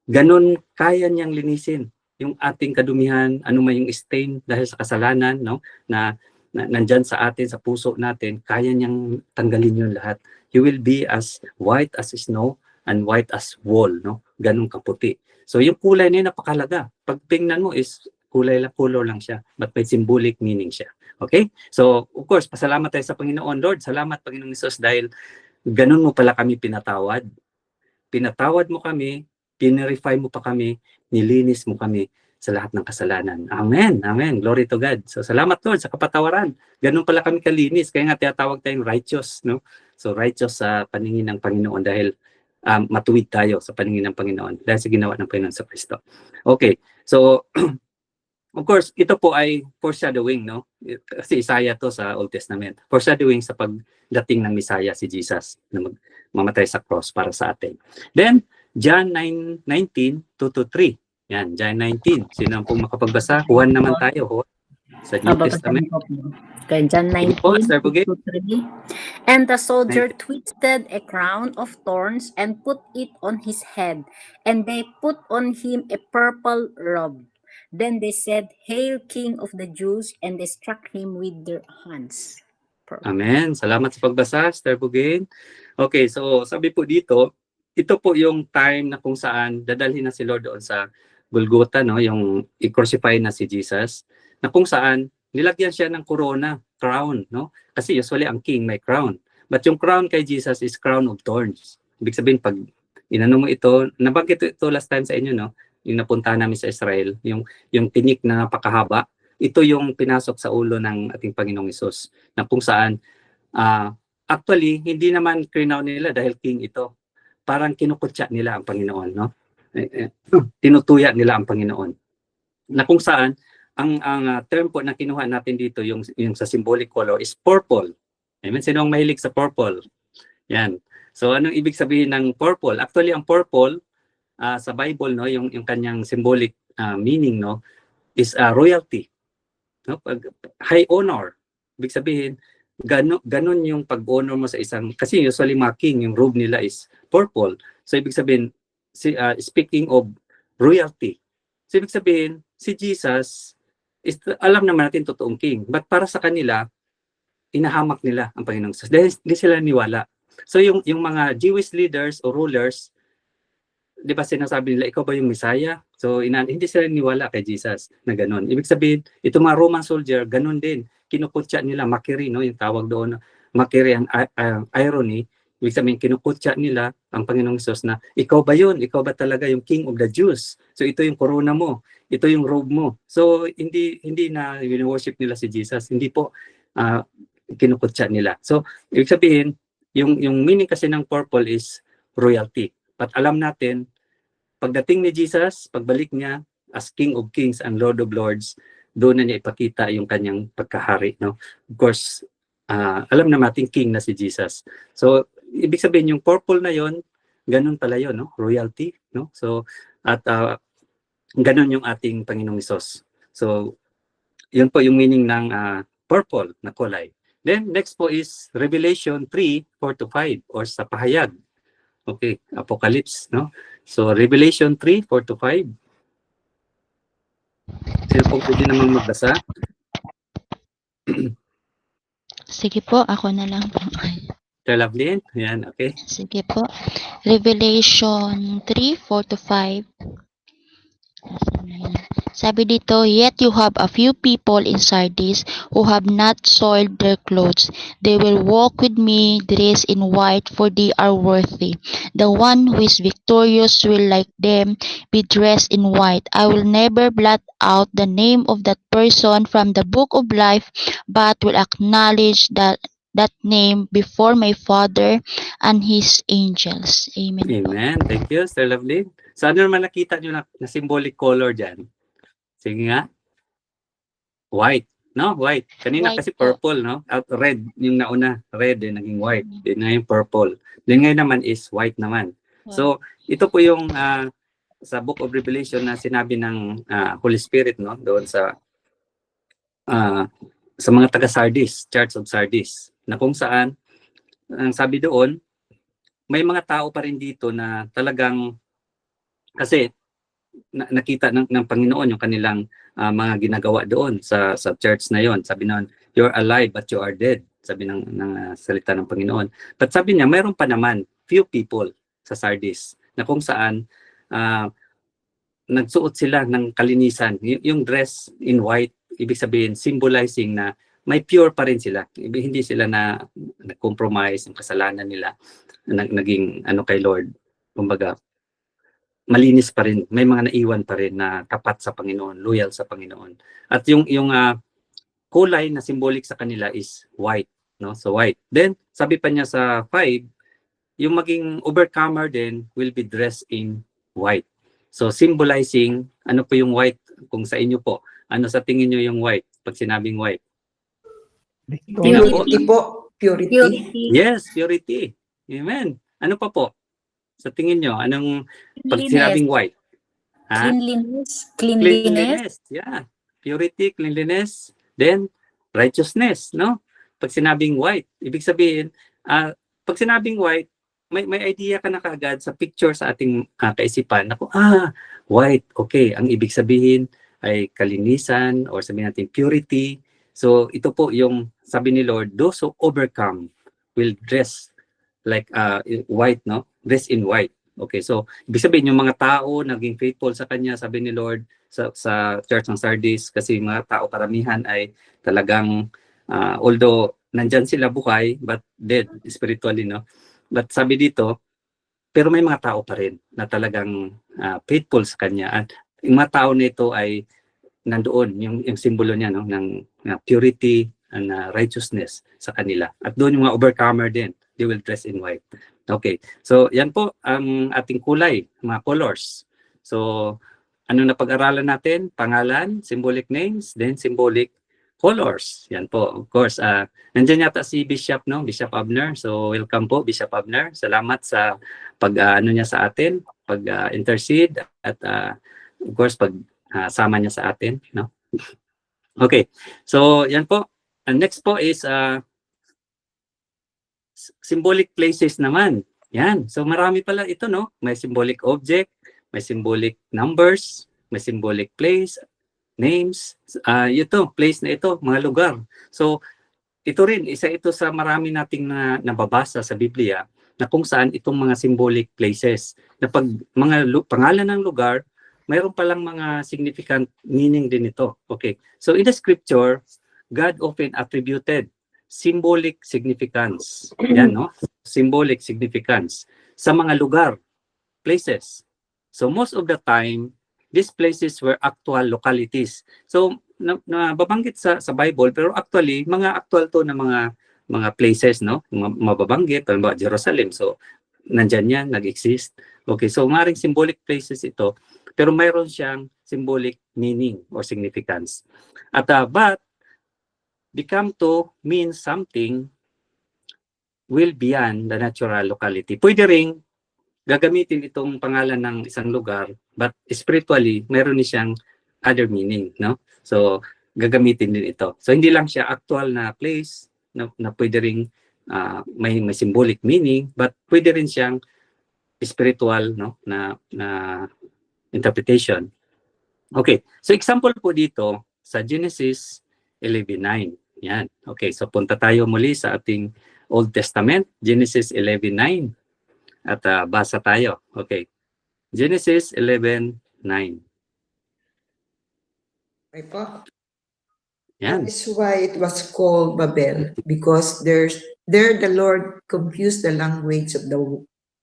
Ganun kaya niyang linisin yung ating kadumihan, ano man yung stain dahil sa kasalanan, no? Na nandyan sa atin, sa puso natin, kaya niyang tanggalin yun lahat. You will be as white as snow and white as wool, no? Ganun kaputi. So yung kulay niya napakalaga. Pag tingnan mo is color lang siya, but may symbolic meaning siya. Okay? So, of course, pasalamat tayo sa Panginoon. Lord, salamat Panginoong Hesus dahil ganun mo pala kami pinatawad. Pinatawad mo kami, pinurify mo pa kami, nilinis mo kami sa lahat ng kasalanan. Amen. Amen. Glory to God. So salamat Lord sa kapatawaran. Ganun pala kami kalinis. Kaya nga tinatawag tayong righteous, no? So righteous sa paningin ng Panginoon dahil matuwid tayo sa paningin ng Panginoon dahil sa ginawa ng Panginoon sa Kristo. Okay. So of course, ito po ay foreshadowing, no? Kasi Isaiah to sa Old Testament. Foreshadowing sa pagdating ng Messiah, si Jesus, na mamatay sa cross para sa atin. Then, John 9:19, 2-3. Yan, John 19. Sino ang pong makapagbasa? Juan naman tayo, sa New Testament. Okay, John 19, Po, Sir Bugay. 2-3. And the soldier twisted a crown of thorns and put it on his head, and they put on him a purple robe. Then they said, "Hail, King of the Jews," and they struck him with their hands. Amen. Salamat sa pagbasa, Sir Bugay. Okay, so sabi po dito, ito po yung time na kung saan dadalhin na si Lord doon sa Golgotha, no, yung i-crucify na si Jesus, na kung saan nilagyan siya ng corona, crown, no? Kasi usually ang king may crown. But yung crown kay Jesus is crown of thorns. Ibig sabihin pag inano mo ito, nabanggit ito last time sa inyo, no? Yung napunta namin sa Israel, yung tinik na napakahaba, ito yung pinasok sa ulo ng ating Panginoong Hesus, na kung saan actually hindi naman crown nila dahil king ito. Parang kinukutya nila ang Panginoon, no? Tinutuya nila ang Panginoon. Na kung saan ang term po na kinuha natin dito yung sa symbolic color is purple. Amen. Sino ang mahilig sa purple? Yan. So anong ibig sabihin ng purple? Actually ang purple sa Bible, no, yung kanyang symbolic meaning, no, is royalty. No? High honor. Ibig sabihin ganon yung pag-honor mo sa isang, kasi usually mga king, yung robe nila is purple. So ibig sabihin, speaking of royalty, so ibig sabihin, si Jesus, alam naman natin totoong king, but para sa kanila, inahamak nila ang Panginoong Jesus. Dahil hindi sila niwala. So yung mga Jewish leaders o rulers, 'di ba sinasabi nila, ikaw ba yung Messiah? So hindi sila niwala kay Jesus na gano'n. Ibig sabihin, itong mga Roman soldier, gano'n din. Kinukutya nila, makiri, no? Yung tawag doon, makiri, irony. Ibig sabihin, kinukutya nila ang Panginoong Hesus na, ikaw ba yun? Ikaw ba talaga yung King of the Jews? So ito yung corona mo. Ito yung robe mo. So hindi na worship nila si Jesus. Hindi po kinukutya nila. So ibig sabihin, yung meaning kasi ng purple is royalty. But alam natin, pagdating ni Jesus, pagbalik niya as King of Kings and Lord of Lords, doon na niya ipakita yung kanyang pagkahari, no? Of course, alam na natin king na si Jesus. So, ibig sabihin yung purple na yon, ganun pala yon, no? Royalty, no? So, at ganun yung ating Panginoong Hesus. So, yun po yung meaning ng purple na kulay. Then, next po is Revelation 3:4-5 or sa pahayag. Okay, Apocalypse, no? So, Revelation 3:4-5. Sino po pwede naman magbasa? Sige po, ako na lang po. Sir Lovelyn? Yan, okay. Sige po. Revelation 3:4-5. Sabi dito, yet you have a few people in Sardis who have not soiled their clothes. They will walk with me dressed in white, for they are worthy. The one who is victorious will, like them, be dressed in white. I will never blot out the name of that person from the book of life, but will acknowledge that name before my Father and His angels. Amen. Amen. Thank you, Sir Lovelyn. So, ano naman nakita nyo na symbolic color dyan? Sige nga. White. No? White. Kanina White kasi po. purple, no? At red yung nauna. Red din naging white. Then ngayon purple. Then ngayon naman is white naman. So, ito po yung sa Book of Revelation na sinabi ng Holy Spirit, no? Doon sa mga taga-Sardis, Church of Sardis, na kung saan ang sabi doon, may mga tao pa rin dito na talagang kasi nakita ng Panginoon yung kanilang mga ginagawa doon sa church na yon. Sabi noon, you're alive but you are dead. Sabi ng salita ng Panginoon. But sabi niya, mayroon pa naman few people sa Sardis na kung saan nagsuot sila ng kalinisan. Yung dress in white, ibig sabihin symbolizing na may pure pa rin sila. Hindi sila na compromise ng kasalanan nila, naging kay Lord. Kumbaga, malinis pa rin, may mga naiwan pa rin na tapat sa Panginoon, loyal sa Panginoon. At yung kulay na symbolic sa kanila is white, no? So white. Then sabi pa niya sa 5, yung maging overcomer din will be dressed in white. So symbolizing, ano po yung white kung sa inyo po? Ano sa tingin niyo yung white pag sinabing white? Purity po. Purity. Yes, purity. Amen. Ano pa po? Sa tingin nyo, anong pag sinabing white? Cleanliness. Yeah. Purity, cleanliness, then righteousness, no? Pag sinabing white, ibig sabihin, pag sinabing white, may idea ka na kaagad sa picture sa ating kaisipan na white, okay. Ang ibig sabihin ay kalinisan or sabihin natin purity. So ito po yung sabi ni Lord, those who overcome will dress like white, no? Dress in white. Okay, so ibig sabihin yung mga tao naging faithful sa kanya, sabi ni Lord sa Church ng Sardis, kasi mga tao karamihan ay talagang although nandyan sila buhay but dead spiritually, no? But sabi dito, pero may mga tao pa rin na talagang faithful sa kanya, at yung mga tao nito ay nandoon yung simbolo niya, no, ng purity and righteousness sa kanila. At doon yung mga overcomer din, they will dress in white. Okay, so yan po ang ating kulay, mga colors. So ano na pag-aralan natin? Pangalan, symbolic names, then symbolic colors. Yan po, of course. Nandiyan yata si Bishop, no? Bishop Abner. So welcome po, Bishop Abner. Salamat sa niya sa atin, pag-intercede at of course pag sama niya sa atin, no? Okay, so yan po. And next po is symbolic places naman. Yan. So marami pala ito, no? May symbolic object, may symbolic numbers, may symbolic place, names. Ito, place na ito, mga lugar. So ito rin, isa ito sa marami nating nababasa sa Biblia na kung saan itong mga symbolic places na pag mga pangalan ng lugar, mayroon palang mga significant meaning din ito. Okay. So in the scripture, God often attributed symbolic significance. Yan, no? Symbolic significance sa mga lugar, places. So most of the time, these places were actual localities. So nababanggit sa Bible, pero actually mga actual to na mga places, no? Mababanggit, halimbawa Jerusalem. So nandyan yan, nag-exist. Okay, so maring symbolic places ito, pero mayroon siyang symbolic meaning or significance. At but become to mean something will beyond the natural locality. Pwede ring gagamitin itong pangalan ng isang lugar, but spiritually, meron ni siyang other meaning, no? So, gagamitin din ito. So, hindi lang siya actual na place na pwede ring may symbolic meaning, but pwede rin siyang spiritual, no, na interpretation. Okay, so example po dito sa Genesis 11:9. Yan. Okay, so punta tayo muli sa ating Old Testament, Genesis 11:9. At basa tayo. Okay. Genesis 11:9. Okay po. Yan. That is why it was called Babel, because there the Lord confused the language of the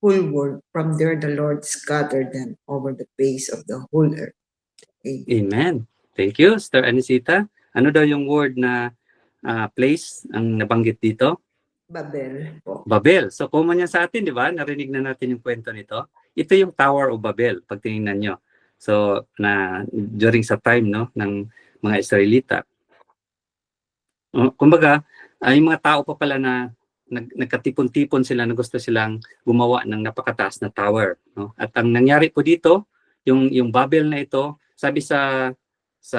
whole world. From there the Lord scattered them over the face of the whole earth. Amen. Thank you, Sister Anisita. Ano daw yung word na place ang nabanggit dito? Babel po. Babel. So common yan sa atin, di ba? Narinig na natin yung kwento nito. Ito yung Tower of Babel, pag tinignan nyo. So, during sa time, no, ng mga Israelita. Kumbaga, yung mga tao pa pala na nagkatipon-tipon sila na gusto silang gumawa ng napakataas na tower. No? At ang nangyari po dito, yung Babel na ito, sabi sa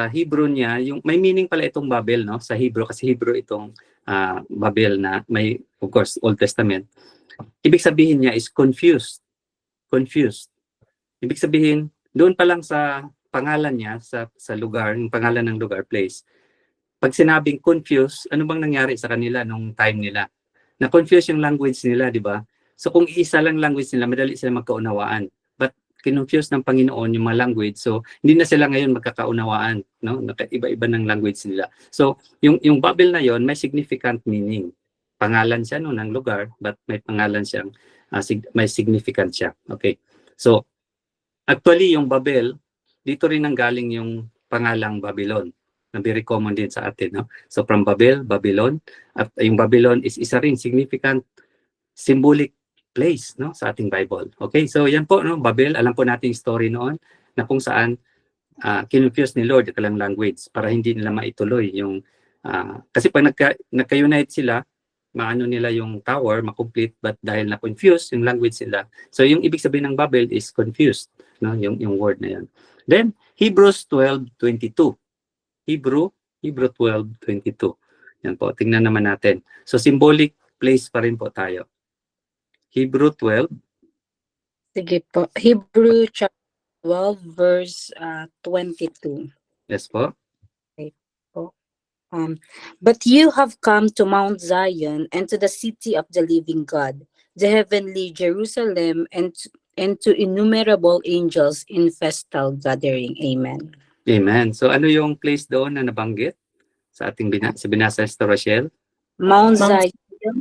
Hebrew niya, may meaning pala itong Babel, no? Sa Hebrew, kasi Hebrew itong Babel na may, of course, Old Testament. Ibig sabihin niya is confused. Confused. Ibig sabihin, doon pa lang sa pangalan niya, sa lugar, yung pangalan ng lugar, place, pag sinabing confused, ano bang nangyari sa kanila nung time nila? Na-confuse yung language nila, di ba? So kung isa lang language nila, madali sila magkaunawaan. But kinonfuse ng Panginoon yung mga language, so hindi na sila ngayon magkakaunawaan, no? Iba-iba ng language nila. So yung Babel na yon may significant meaning. Pangalan siya no ng lugar, but may pangalan siyang may significant siya. Okay. So actually yung Babel, dito rin nanggaling yung pangalang Babylon, na very common din sa atin, no? So from Babel, Babylon, at yung Babylon is isa rin significant symbolic place, no, sa ating Bible. Okay, so yan po, no, Babel, alam po natin yung story noon na kung saan kinonfuse ni Lord yung language para hindi nila maituloy yung kasi pag nagka-unite sila, maano nila yung tower, makomplete, but dahil na-confuse yung language nila. So yung ibig sabihin ng Babel is confused, no, yung word na yan. Then Hebrews 12:22. Hebrew 12:22. Yan po, tingnan naman natin. So symbolic place pa rin po tayo. Hebrew 12. Sige po. Hebrew chapter 12 verse 22. Yes po. Okay po. But you have come to Mount Zion and to the city of the living God, the heavenly Jerusalem, and to innumerable angels in festal gathering. Amen. Amen. So ano yung place doon na nabanggit sa ating binasa sa Rochelle? Mount Zion.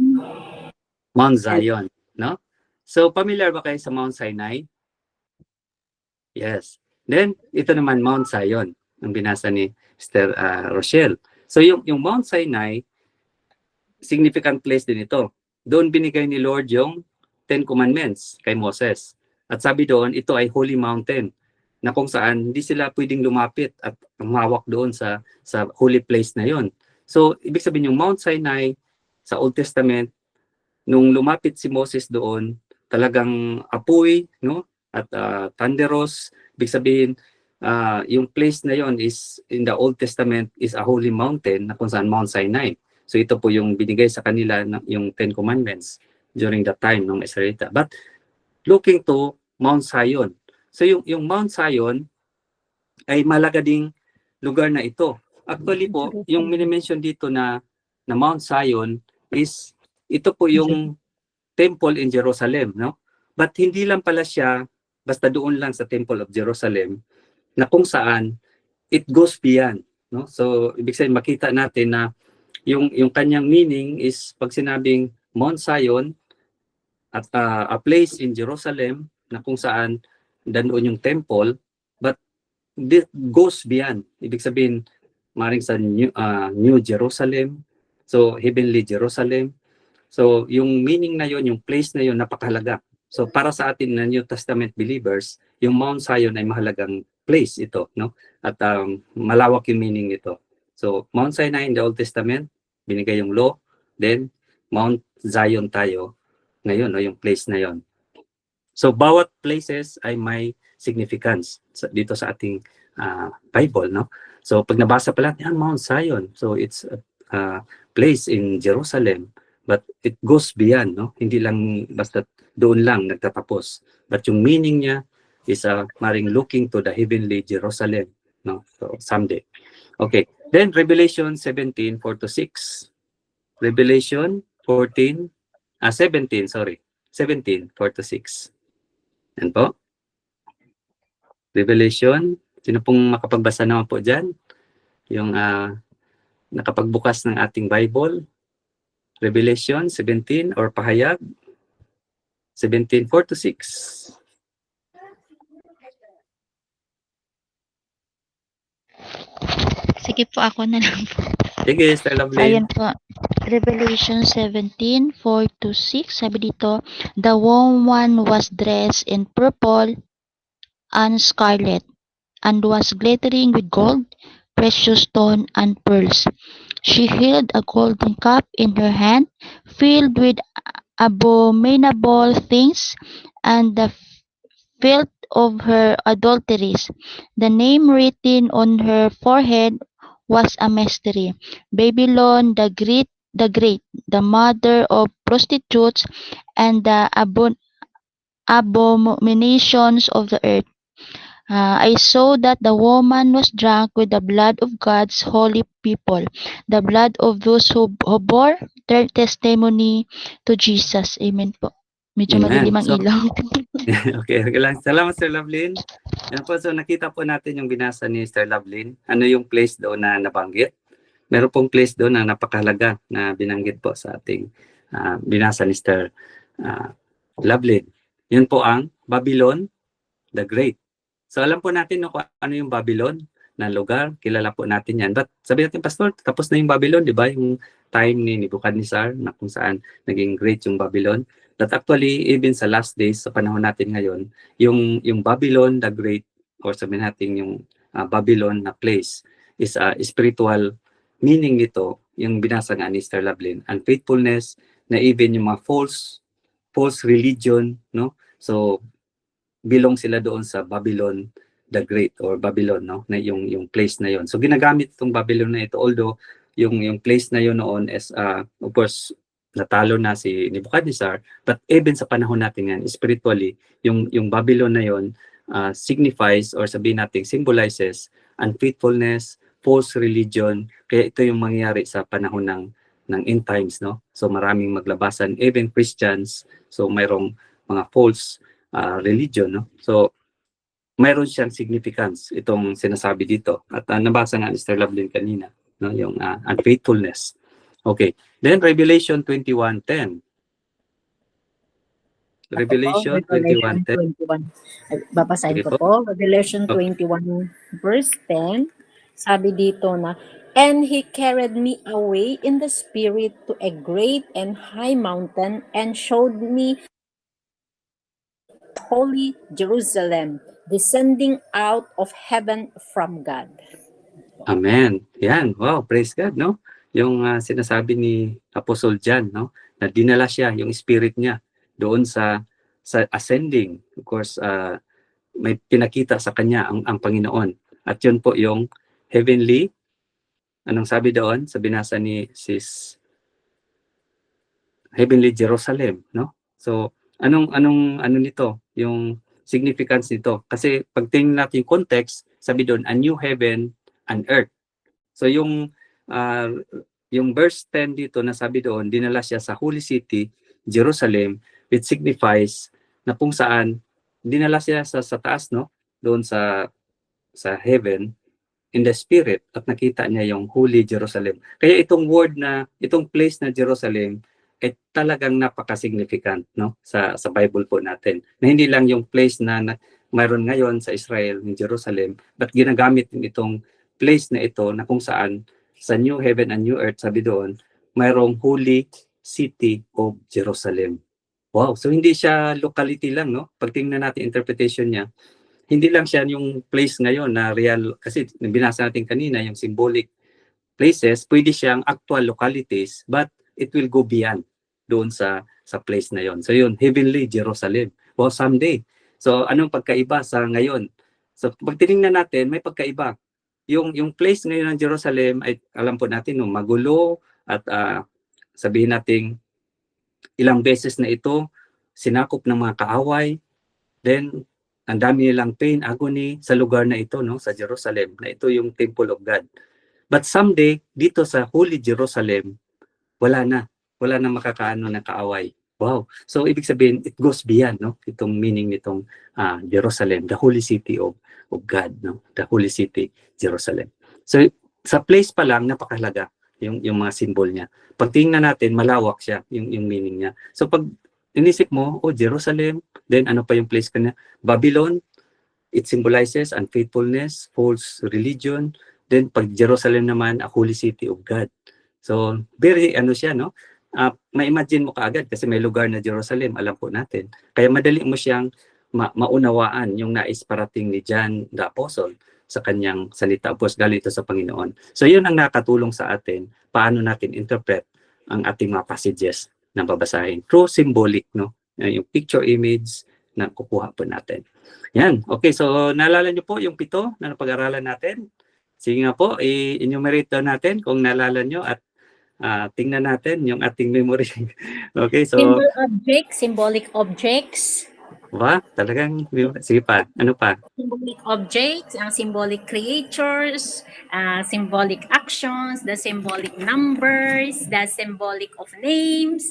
Mount Zion, no? So familiar ba kayo sa Mount Sinai? Yes. Then ito naman Mount Zion, ang binasa ni Sister Rochelle. So yung Mount Sinai, significant place din ito. Doon binigay ni Lord yung 10 Commandments kay Moses. At sabi doon, ito ay holy mountain, na kung saan hindi sila pwedeng lumapit at humawak doon sa holy place na yon. So, ibig sabihin yung Mount Sinai sa Old Testament, nung lumapit si Moses doon, talagang apoy, no? At thunderous. Ibig sabihin, yung place na yon is, in the Old Testament, is a holy mountain na kung saan Mount Sinai. So, ito po yung binigay sa kanila, yung 10 Commandments during that time ng Israelita. But, looking to Mount Zion. So yung Mount Zion ay malaga ding lugar na ito. Actually po, yung minimension dito na Mount Zion is ito po yung temple in Jerusalem, no? But hindi lang pala siya basta doon lang sa Temple of Jerusalem, na kung saan it goes beyond, no? So ibig sabihin makita natin na yung kanyang meaning is pag sinabing Mount Zion at a place in Jerusalem na kung saan doon yung temple, but this goes beyond. Ibig sabihin maring sa New Jerusalem, so heavenly Jerusalem. So yung meaning na yon, yung place na yon, napakahalaga. So para sa atin na New Testament believers, yung Mount Zion ay mahalagang place ito, no? At malawak yung meaning nito. So Mount Sinai in the Old Testament, binigay yung law, then Mount Zion tayo ngayon, no, yung place na yon. So bawat places ay may significance dito sa ating Bible, no? So pag nabasa pa lang, yan, Mount Zion. So it's a place in Jerusalem. But it goes beyond, no? Hindi lang basta doon lang nagtatapos. But yung meaning niya is maring looking to the heavenly Jerusalem, no? So someday. Okay. Then Revelation 17, 4-6. Revelation 17, 4-6. Yan po. Revelation. Sino pong makapagbasa naman po dyan? Yung nakapagbukas ng ating Bible. Revelation 17 or pahayag 17, 4-6. Sige po, ako na lang po. Sige, Sister Lovely. Ayan po. Revelation 17, 4-6. Sabi dito, the woman was dressed in purple and scarlet, and was glittering with gold, precious stone, and pearls. She held a golden cup in her hand, filled with abominable things, and the filth of her adulteries. The name written on her forehead was a mystery: Babylon the Great, the mother of prostitutes and the abominations of the earth. I saw that the woman was drunk with the blood of God's holy people, the blood of those who bore their testimony to Jesus. Amen po. Medyo Amen. madilim ang So, ilaw. okay lang. Salamat, Sir Lovelyn. Yan po, so nakita po natin yung binasa ni Sir Lovelyn. Ano yung place doon na nabanggit? Meron pong place doon na napakahalaga na binanggit po sa ating binasa ni Sir Lovelyn. Yun po ang Babylon the Great. So alam po natin no, kung ano yung Babylon na lugar, kilala po natin yan. But sabi natin, Pastor, tapos na yung Babylon, di ba? Yung time ni Nebuchadnezzar na kung saan naging great yung Babylon. That actually, even sa last days, sa panahon natin ngayon, yung Babylon the Great, or sabihin natin yung Babylon na place, is a spiritual meaning nito, yung binasa nga ni Sister Lovelyn, unfaithfulness, na even yung mga false religion, no? So, belong sila doon sa Babylon the Great or Babylon, no, na yung place na yon. So ginagamit itong Babylon na ito, although yung place na yon noon is of course natalo na si Nebuchadnezzar, but even sa panahon natin yan, spiritually yung Babylon na yon signifies or sabihin natin symbolizes unfaithfulness, false religion. Kaya ito yung mangyayari sa panahon ng end times, no. So maraming maglabasan, even Christians, so mayroong mga false religion, no? So mayroon siyang significance itong sinasabi dito. At nabasa nga ni Sister Lovelyn kanina, no, yung unfaithfulness. Okay. Then Revelation 21:10. Revelation 21:10. 21. Babasahin Okay ko po. Revelation 21 verse 10. Sabi dito na, and he carried me away in the spirit to a great and high mountain and showed me holy Jerusalem descending out of heaven from God. Amen. Yan. Wow, praise God, no? Yung sinasabi ni Apostle John, no? Na dinala siya, yung spirit niya doon sa ascending. Of course, may pinakita sa kanya ang Panginoon. At yun po yung heavenly, anong sabi doon sa binasa ni Sis? Heavenly Jerusalem, no? So, ano nito? Yung significance nito. Kasi pag tingnan natin yung context, sabi doon, a new heaven and earth. So yung verse 10 dito na sabi doon, dinala siya sa holy city, Jerusalem, which signifies na kung saan dinala siya sa taas, no? Doon sa heaven, in the spirit, at nakita niya yung Holy Jerusalem. Kaya itong place na Jerusalem ay talagang napaka-significant, no? Sa Bible po natin. Na hindi lang yung place na mayroon ngayon sa Israel, in Jerusalem, but ginagamit din itong place na ito na kung saan sa New Heaven and New Earth, sabi doon, mayroong Holy City of Jerusalem. Wow, so hindi siya locality lang, no? Pag tingnan natin interpretation niya, hindi lang siya yung place ngayon na real, kasi binasa natin kanina yung symbolic places, pwede siyang actual localities, but it will go beyond doon sa place na yon. So yun, heavenly Jerusalem. Well, someday. So anong pagkaiba sa ngayon? So pag tinignan natin, may pagkaiba. Yung place ngayon ng Jerusalem ay alam po natin no, magulo at sabihin nating ilang beses na ito sinakop ng mga kaaway. Then ang dami nilang pain, agony sa lugar na ito, no, sa Jerusalem, na ito yung temple of God. But someday dito sa Holy Jerusalem, wala na makakaano ng kaaway. Wow. So ibig sabihin it goes beyond, no, itong meaning nitong Jerusalem, the holy city of God, no, the holy city Jerusalem. So sa place pa lang napakahalaga yung mga symbol niya. Pag tingnan natin malawak siya yung meaning niya. So pag inisip mo, oh Jerusalem, then ano pa yung place kanya? Babylon, it symbolizes unfaithfulness, false religion. Then pag Jerusalem naman, a holy city of God. So very ano siya, no? Ma-imagine mo kaagad kasi may lugar na Jerusalem, alam po natin. Kaya madali mo siyang maunawaan yung nais parating ni John the Apostle sa kanyang salita. Of course, galing ito sa Panginoon. So yun ang nakatulong sa atin, paano natin interpret ang ating mga passages na babasahin. Through symbolic, no? Yung picture image na kukuha po natin. Yan. Okay, so naalala niyo po yung 7 na napag-aralan natin? Sige nga po, i-enumerate daw natin kung naalala niyo at tingnan natin yung ating memory. Okay, so Symbolic objects. Talagang, sige pa, ano pa? Symbolic objects, ang symbolic creatures, symbolic actions, the symbolic numbers, the symbolic of names,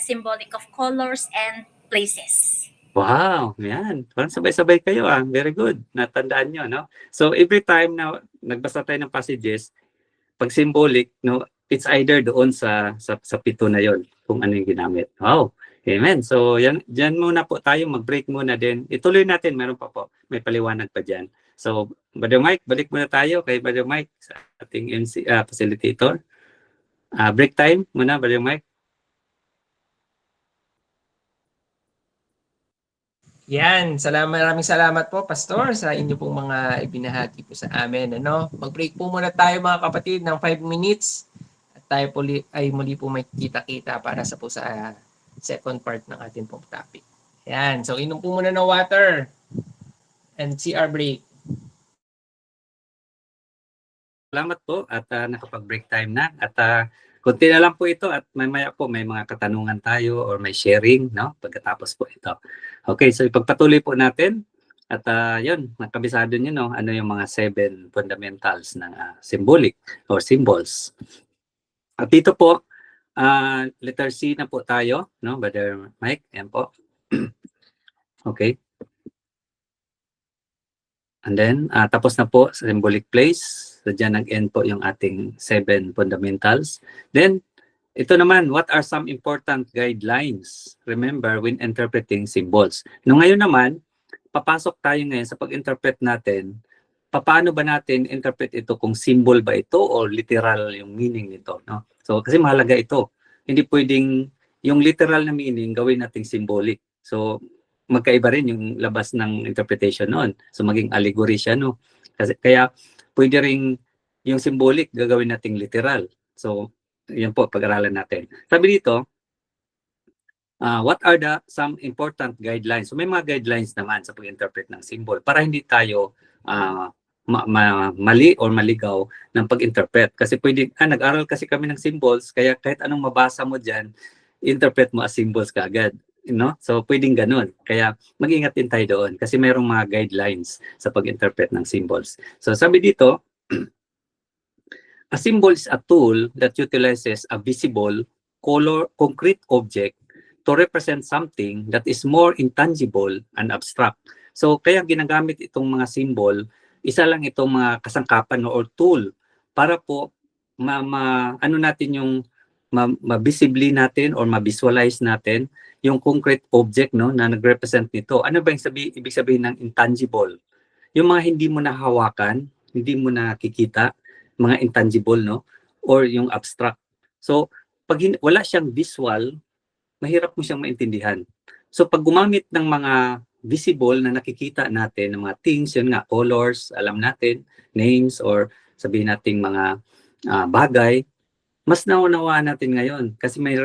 symbolic of colors and places. Wow, yan. Parang sabay-sabay kayo Very good. Natandaan nyo, no? So every time na nagbasa tayo ng passages, pag symbolic, no, it's either doon sa 7 na yon kung ano yung ginamit. Wow. Amen. So yan muna po tayo, mag-break muna din. Ituloy natin, meron pa po. May paliwanag pa diyan. So, Brother Mike, balik muna tayo kay Brother Mike sa ating MC facilitator. Break time muna, Brother Mike. Yan, maraming salamat po, Pastor, sa inyo pong mga ibinahagi po sa amin. Mag-break po muna tayo mga kapatid ng 5 minutes at tayo po ay muli po may kita-kita para sa second part ng ating pong topic. Yan, so inom po muna ng water and CR break. Salamat po at nakapag-break time na at konti na lang po ito at mamaya po may mga katanungan tayo or may sharing, no? Pagkatapos po ito. Okay, so ipagpatuloy po natin at yun, nakabisado niyo, no? Ano yung mga 7 fundamentals ng symbolic or symbols. At dito po, letter C na po tayo, no? Brother Mike, yan po. Okay. And then, tapos na po sa symbolic place. So, dyan nag-end po yung ating 7 fundamentals. Then, ito naman, what are some important guidelines? Remember, when interpreting symbols. No, ngayon naman, papasok tayo ngayon sa pag-interpret natin. Paano ba natin interpret ito kung symbol ba ito or literal yung meaning nito, no? So, kasi mahalaga ito. Hindi pwedeng yung literal na meaning gawin nating symbolic. So, magkaiba rin yung labas ng interpretation noon. So, maging allegory siya, no? Kaya, pwede rin yung symbolic gagawin nating literal. So, yan po, pag-aralan natin. Sabi dito, what are some important guidelines? So, may mga guidelines naman sa pag-interpret ng symbol para hindi tayo mali or maligaw ng pag-interpret. Kasi pwede, nag-aral kasi kami ng symbols, kaya kahit anong mabasa mo dyan, interpret mo as symbols kaagad. No? So, pwedeng ganun. Kaya, mag-ingat din tayo doon kasi mayroong mga guidelines sa pag-interpret ng symbols. So, sabi dito, a symbol is a tool that utilizes a visible, concrete object to represent something that is more intangible and abstract. So kaya ginagamit itong mga symbol, isa lang itong mga kasangkapan or tool para po ano natin yung ma-visibly natin or ma-visualize natin yung concrete object, no, na nag-represent nito. Ano ba yung ibig sabihin ng intangible? Yung mga hindi mo nahawakan, hindi mo nakikita, mga intangible, no, or yung abstract. So pag wala siyang visual, mahirap mo siyang maintindihan. So pag gumamit ng mga visible na nakikita natin, ng mga things, yun nga, colors, alam natin, names, or sabihin nating mga bagay, mas naunawaan natin ngayon kasi may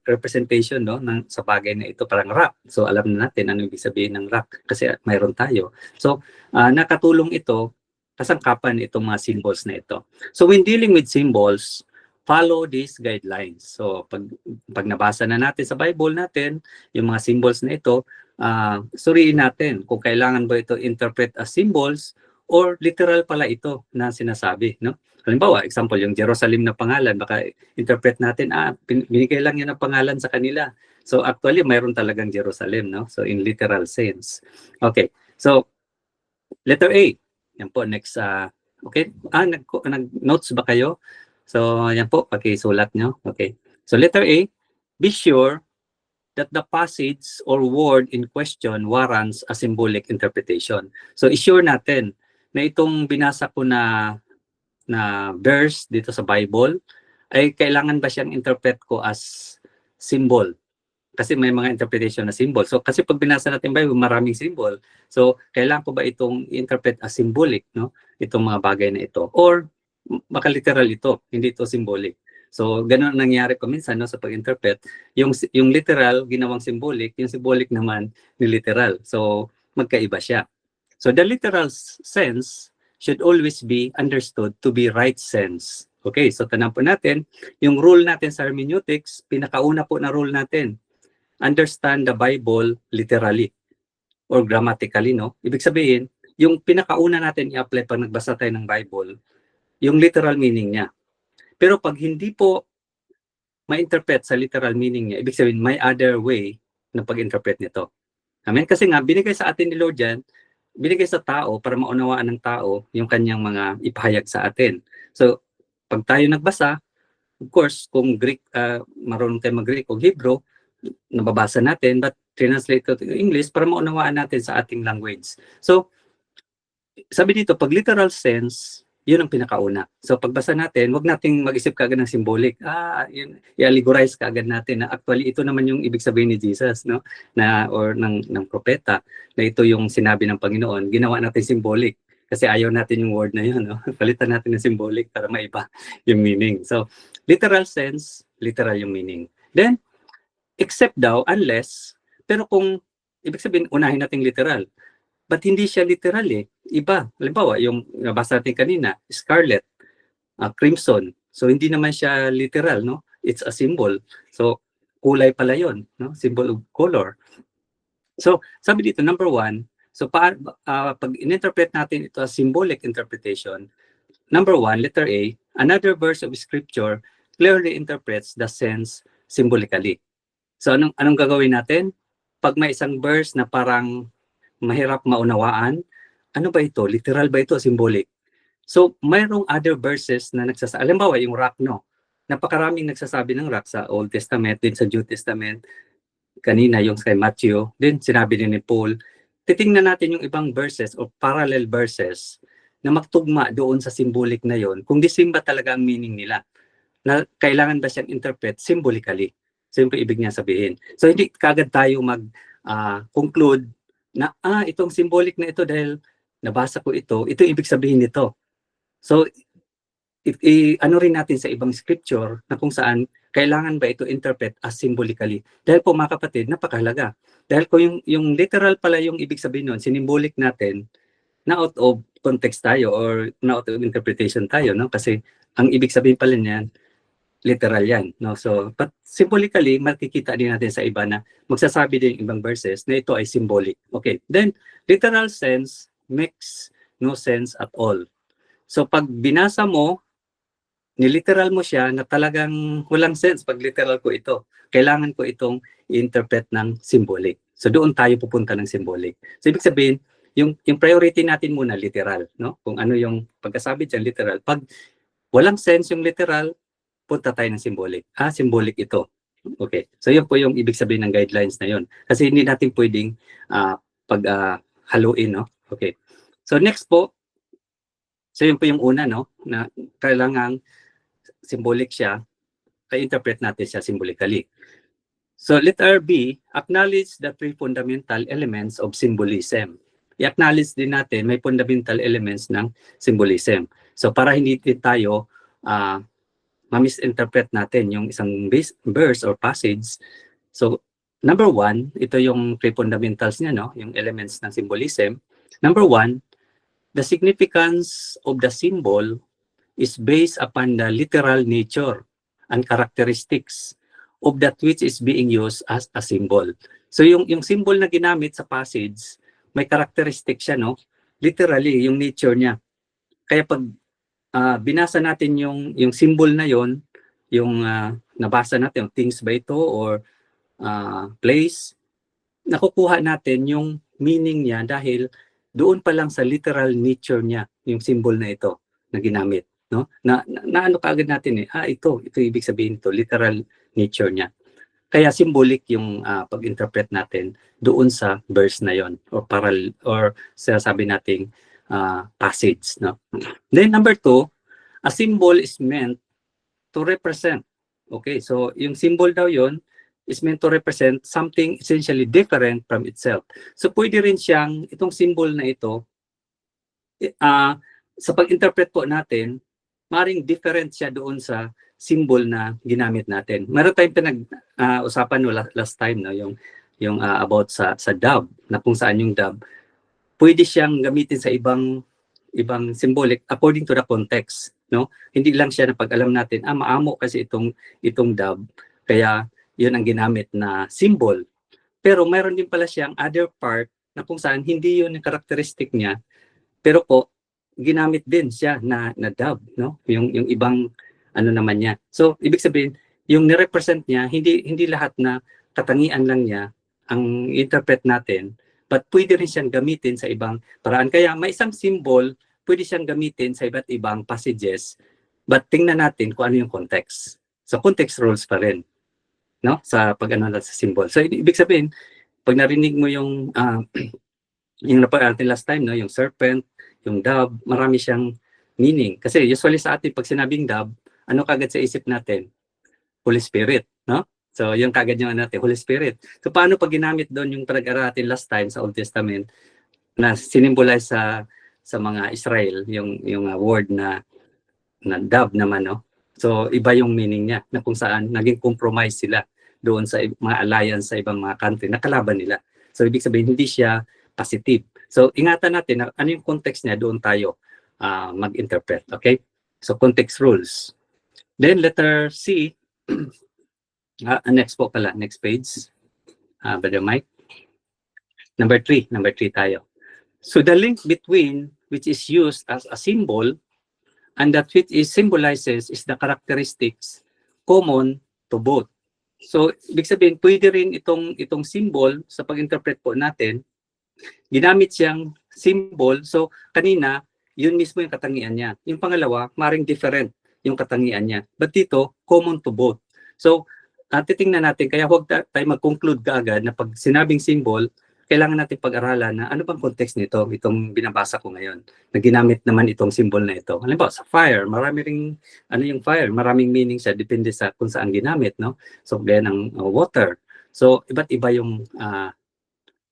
representation, no, sa bagay na ito, parang rock. So alam na natin ano ibig sabihin ng rock kasi mayroon tayo. So nakatulong ito, kasangkapan itong mga symbols na ito. So when dealing with symbols, follow these guidelines. So pag nabasa na natin sa Bible natin yung mga symbols na ito, suriin natin kung kailangan ba ito interpret as symbols or literal pala ito na sinasabi, no? Halimbawa, example, yung Jerusalem na pangalan, baka interpret natin, binigay lang yan ang pangalan sa kanila. So actually, mayroon talagang Jerusalem, no? So in literal sense. Okay, so letter A. Yan po, next. Okay, nag-notes ba kayo? So yan po, pakisulat nyo. Okay, so letter A, be sure that the passage or word in question warrants a symbolic interpretation. So i-sure natin na itong binasa ko na verse dito sa Bible ay kailangan ba siyang interpret ko as symbol? Kasi may mga interpretation na symbol. So kasi pag binasa natin Bible, maraming symbol. So kailangan ko ba itong interpret as symbolic, no? Itong mga bagay na ito. Or makaliteral ito, hindi ito symbolic. So ganun ang nangyari ko minsan, no, sa pag-interpret. Yung literal ginawang symbolic, yung symbolic naman ni literal. So magkaiba siya. So the literal sense should always be understood to be right sense. Okay, so tanong po natin, yung rule natin sa hermeneutics, pinakauna po na rule natin, understand the Bible literally or grammatically, no? Ibig sabihin, yung pinakauna natin i-apply pag nagbasa tayo ng Bible, yung literal meaning niya. Pero pag hindi po ma-interpret sa literal meaning niya, ibig sabihin, may other way na pag-interpret nito. Amen? Kasi nga, binigay sa atin ni Lord yan, binigay sa tao para maunawaan ng tao yung kanyang mga ipahayag sa atin. So, pag tayo nagbasa, of course, kung Greek, marunong tayo mag-Greek o Hebrew, nababasa natin, but translate to English para maunawaan natin sa ating language. So, sabi dito, pag literal sense, yun ang pinakauna. So, pagbasa natin, wag nating mag-isip kaagad ng symbolic. Yun, i-allegorize kaagad natin na actually ito naman yung ibig sabihin ni Jesus, no? Or ng propeta, na ito yung sinabi ng Panginoon. Ginawa natin symbolic kasi ayaw natin yung word na yun, no? Palitan natin ng symbolic para maiba yung meaning. So, literal sense, literal yung meaning. Then, except daw, unless, pero kung ibig sabihin, unahin natin literal. But hindi siya literal eh. Iba. Halimbawa, yung nabasa natin kanina, scarlet, crimson. So, hindi naman siya literal, no? It's a symbol. So, kulay pala yun, no? Symbol of color. So, sabi dito, number one, so pag in-interpret natin ito as symbolic interpretation, number one, letter A, another verse of scripture clearly interprets the sense symbolically. So, anong gagawin natin? Pag may isang verse na parang mahirap maunawaan, ano ba ito? Literal ba ito? Symbolic? So, mayroong other verses na nagsasabi. Halimbawa, yung rock, no? Napakaraming nagsasabi ng rock sa Old Testament, din sa New Testament. Kanina, yung kay Matthew, din sinabi din ni Paul. Titingnan natin yung ibang verses o parallel verses na magtugma doon sa symbolic na yon. Kung di simba talaga ang meaning nila, na kailangan ba siyang interpret symbolically? So, yung ibig niya sabihin. So, hindi kagad tayo mag-conclude na itong symbolic na ito dahil nabasa ko ito ibig sabihin nito. So, ano rin natin sa ibang scripture na kung saan kailangan ba ito interpret as symbolically. Dahil po mga kapatid, napakahalaga. Dahil ko yung literal pala yung ibig sabihin nun, symbolic natin, na out of context tayo or na out of interpretation tayo, no? Kasi ang ibig sabihin pala niyan, literal yan, no? So, but symbolically, makikita din natin sa iba na magsasabi din ibang verses na ito ay symbolic. Okay, then, literal sense makes no sense at all. So, pag binasa mo niliteral mo siya na talagang walang sense pag literal ko ito. Kailangan ko itong i-interpret ng symbolic. So doon tayo pupunta ng symbolic. So ibig sabihin, yung priority natin muna literal, no? Kung ano yung pagkasabi diyan literal. Pag walang sense yung literal, punta tayo ng symbolic. Symbolic ito. Okay. So yun po yung ibig sabihin ng guidelines na yun. Kasi hindi natin pwedeng haluin, no? Okay. So next po, so yun po yung una, no? Na kailangang symbolic siya, i-interpret natin siya symbolically. So letter B, acknowledge the three fundamental elements of symbolism. I-acknowledge din natin may fundamental elements ng symbolism. So para hindi tayo ma-misinterpret natin yung isang verse or passage. So number 1, ito yung three fundamentals niya, no? Yung elements ng symbolism. Number 1, the significance of the symbol is based upon the literal nature and characteristics of that which is being used as a symbol. So yung symbol na ginamit sa passage, may characteristic siya, no? Literally, yung nature niya. Kaya pag binasa natin yung symbol na yon, yung nabasa natin, yung things ba ito or place, nakukuha natin yung meaning niya dahil doon pa lang sa literal nature niya, yung symbol na ito na ginamit. No? Na ano kaagad natin ito ibig sabihin ito, literal nature niya. Kaya symbolic yung pag-interpret natin doon sa verse na yon or parallel or sabi nating passage, no? Then number 2, a symbol is meant to represent. Okay, so yung symbol daw yon is meant to represent something essentially different from itself. So pwede rin siyang itong symbol na ito sa pag-interpret po natin, maring different siya doon sa symbol na ginamit natin. Meron tayong pinag-usapan last time, no, yung about sa dove, na kung saan yung dove pwede siyang gamitin sa ibang symbolic according to the context, no? Hindi lang siya na pag alam natin, maamo kasi itong dove, kaya yun ang ginamit na symbol. Pero meron din pala siyang other part na kung saan hindi yun yung characteristic niya, pero po ginamit din siya na dove, no? Yung ibang ano naman niya. So ibig sabihin, yung ni-represent niya, hindi lahat na katangian lang niya ang interpret natin, but pwede rin siyang gamitin sa ibang paraan. Kaya may isang symbol, pwede siyang gamitin sa iba't ibang passages, but tingnan natin kung ano yung context. So context rules pa rin, no? Sa pag-ano sa symbol. So ibig sabihin, pag narinig mo yung napag-aralan last time, no, yung serpent, yung dove, marami siyang meaning. Kasi usually sa atin, pag sinabing dove, ano kagad sa isip natin? Holy Spirit, no? So yung kagad yung natin, Holy Spirit. So paano pag ginamit doon yung pinag-aralan last time sa Old Testament na sinimbolize sa mga Israel, yung word na dove naman, no? So iba yung meaning niya, na kung saan naging compromise sila doon sa mga alliance sa ibang mga country na kalaban nila. So ibig sabihin, hindi siya positive. So ingatan natin na ano yung context niya, doon tayo mag-interpret. Okay? So context rules. Then letter C, next po pala, next page. Brother Mike. Number 3 tayo. So the link between which is used as a symbol and that which is symbolizes is the characteristics common to both. So ibig sabihin, pwede rin itong symbol sa pag-interpret po natin, ginamit siyang symbol. So kanina, yun mismo yung katangian niya. Yung pangalawa, maring different yung katangian niya. But dito, common to both. So titingnan natin, kaya huwag tayo mag-conclude kaagad na pag sinabing symbol, kailangan natin pag-aralan na ano bang context nito, itong binabasa ko ngayon, na ginamit naman itong symbol na ito. Halimbawa, sa fire, marami ring, yung fire, maraming meaning siya, depende sa kung saan ginamit, no? So, gaya ng water. So, iba't iba yung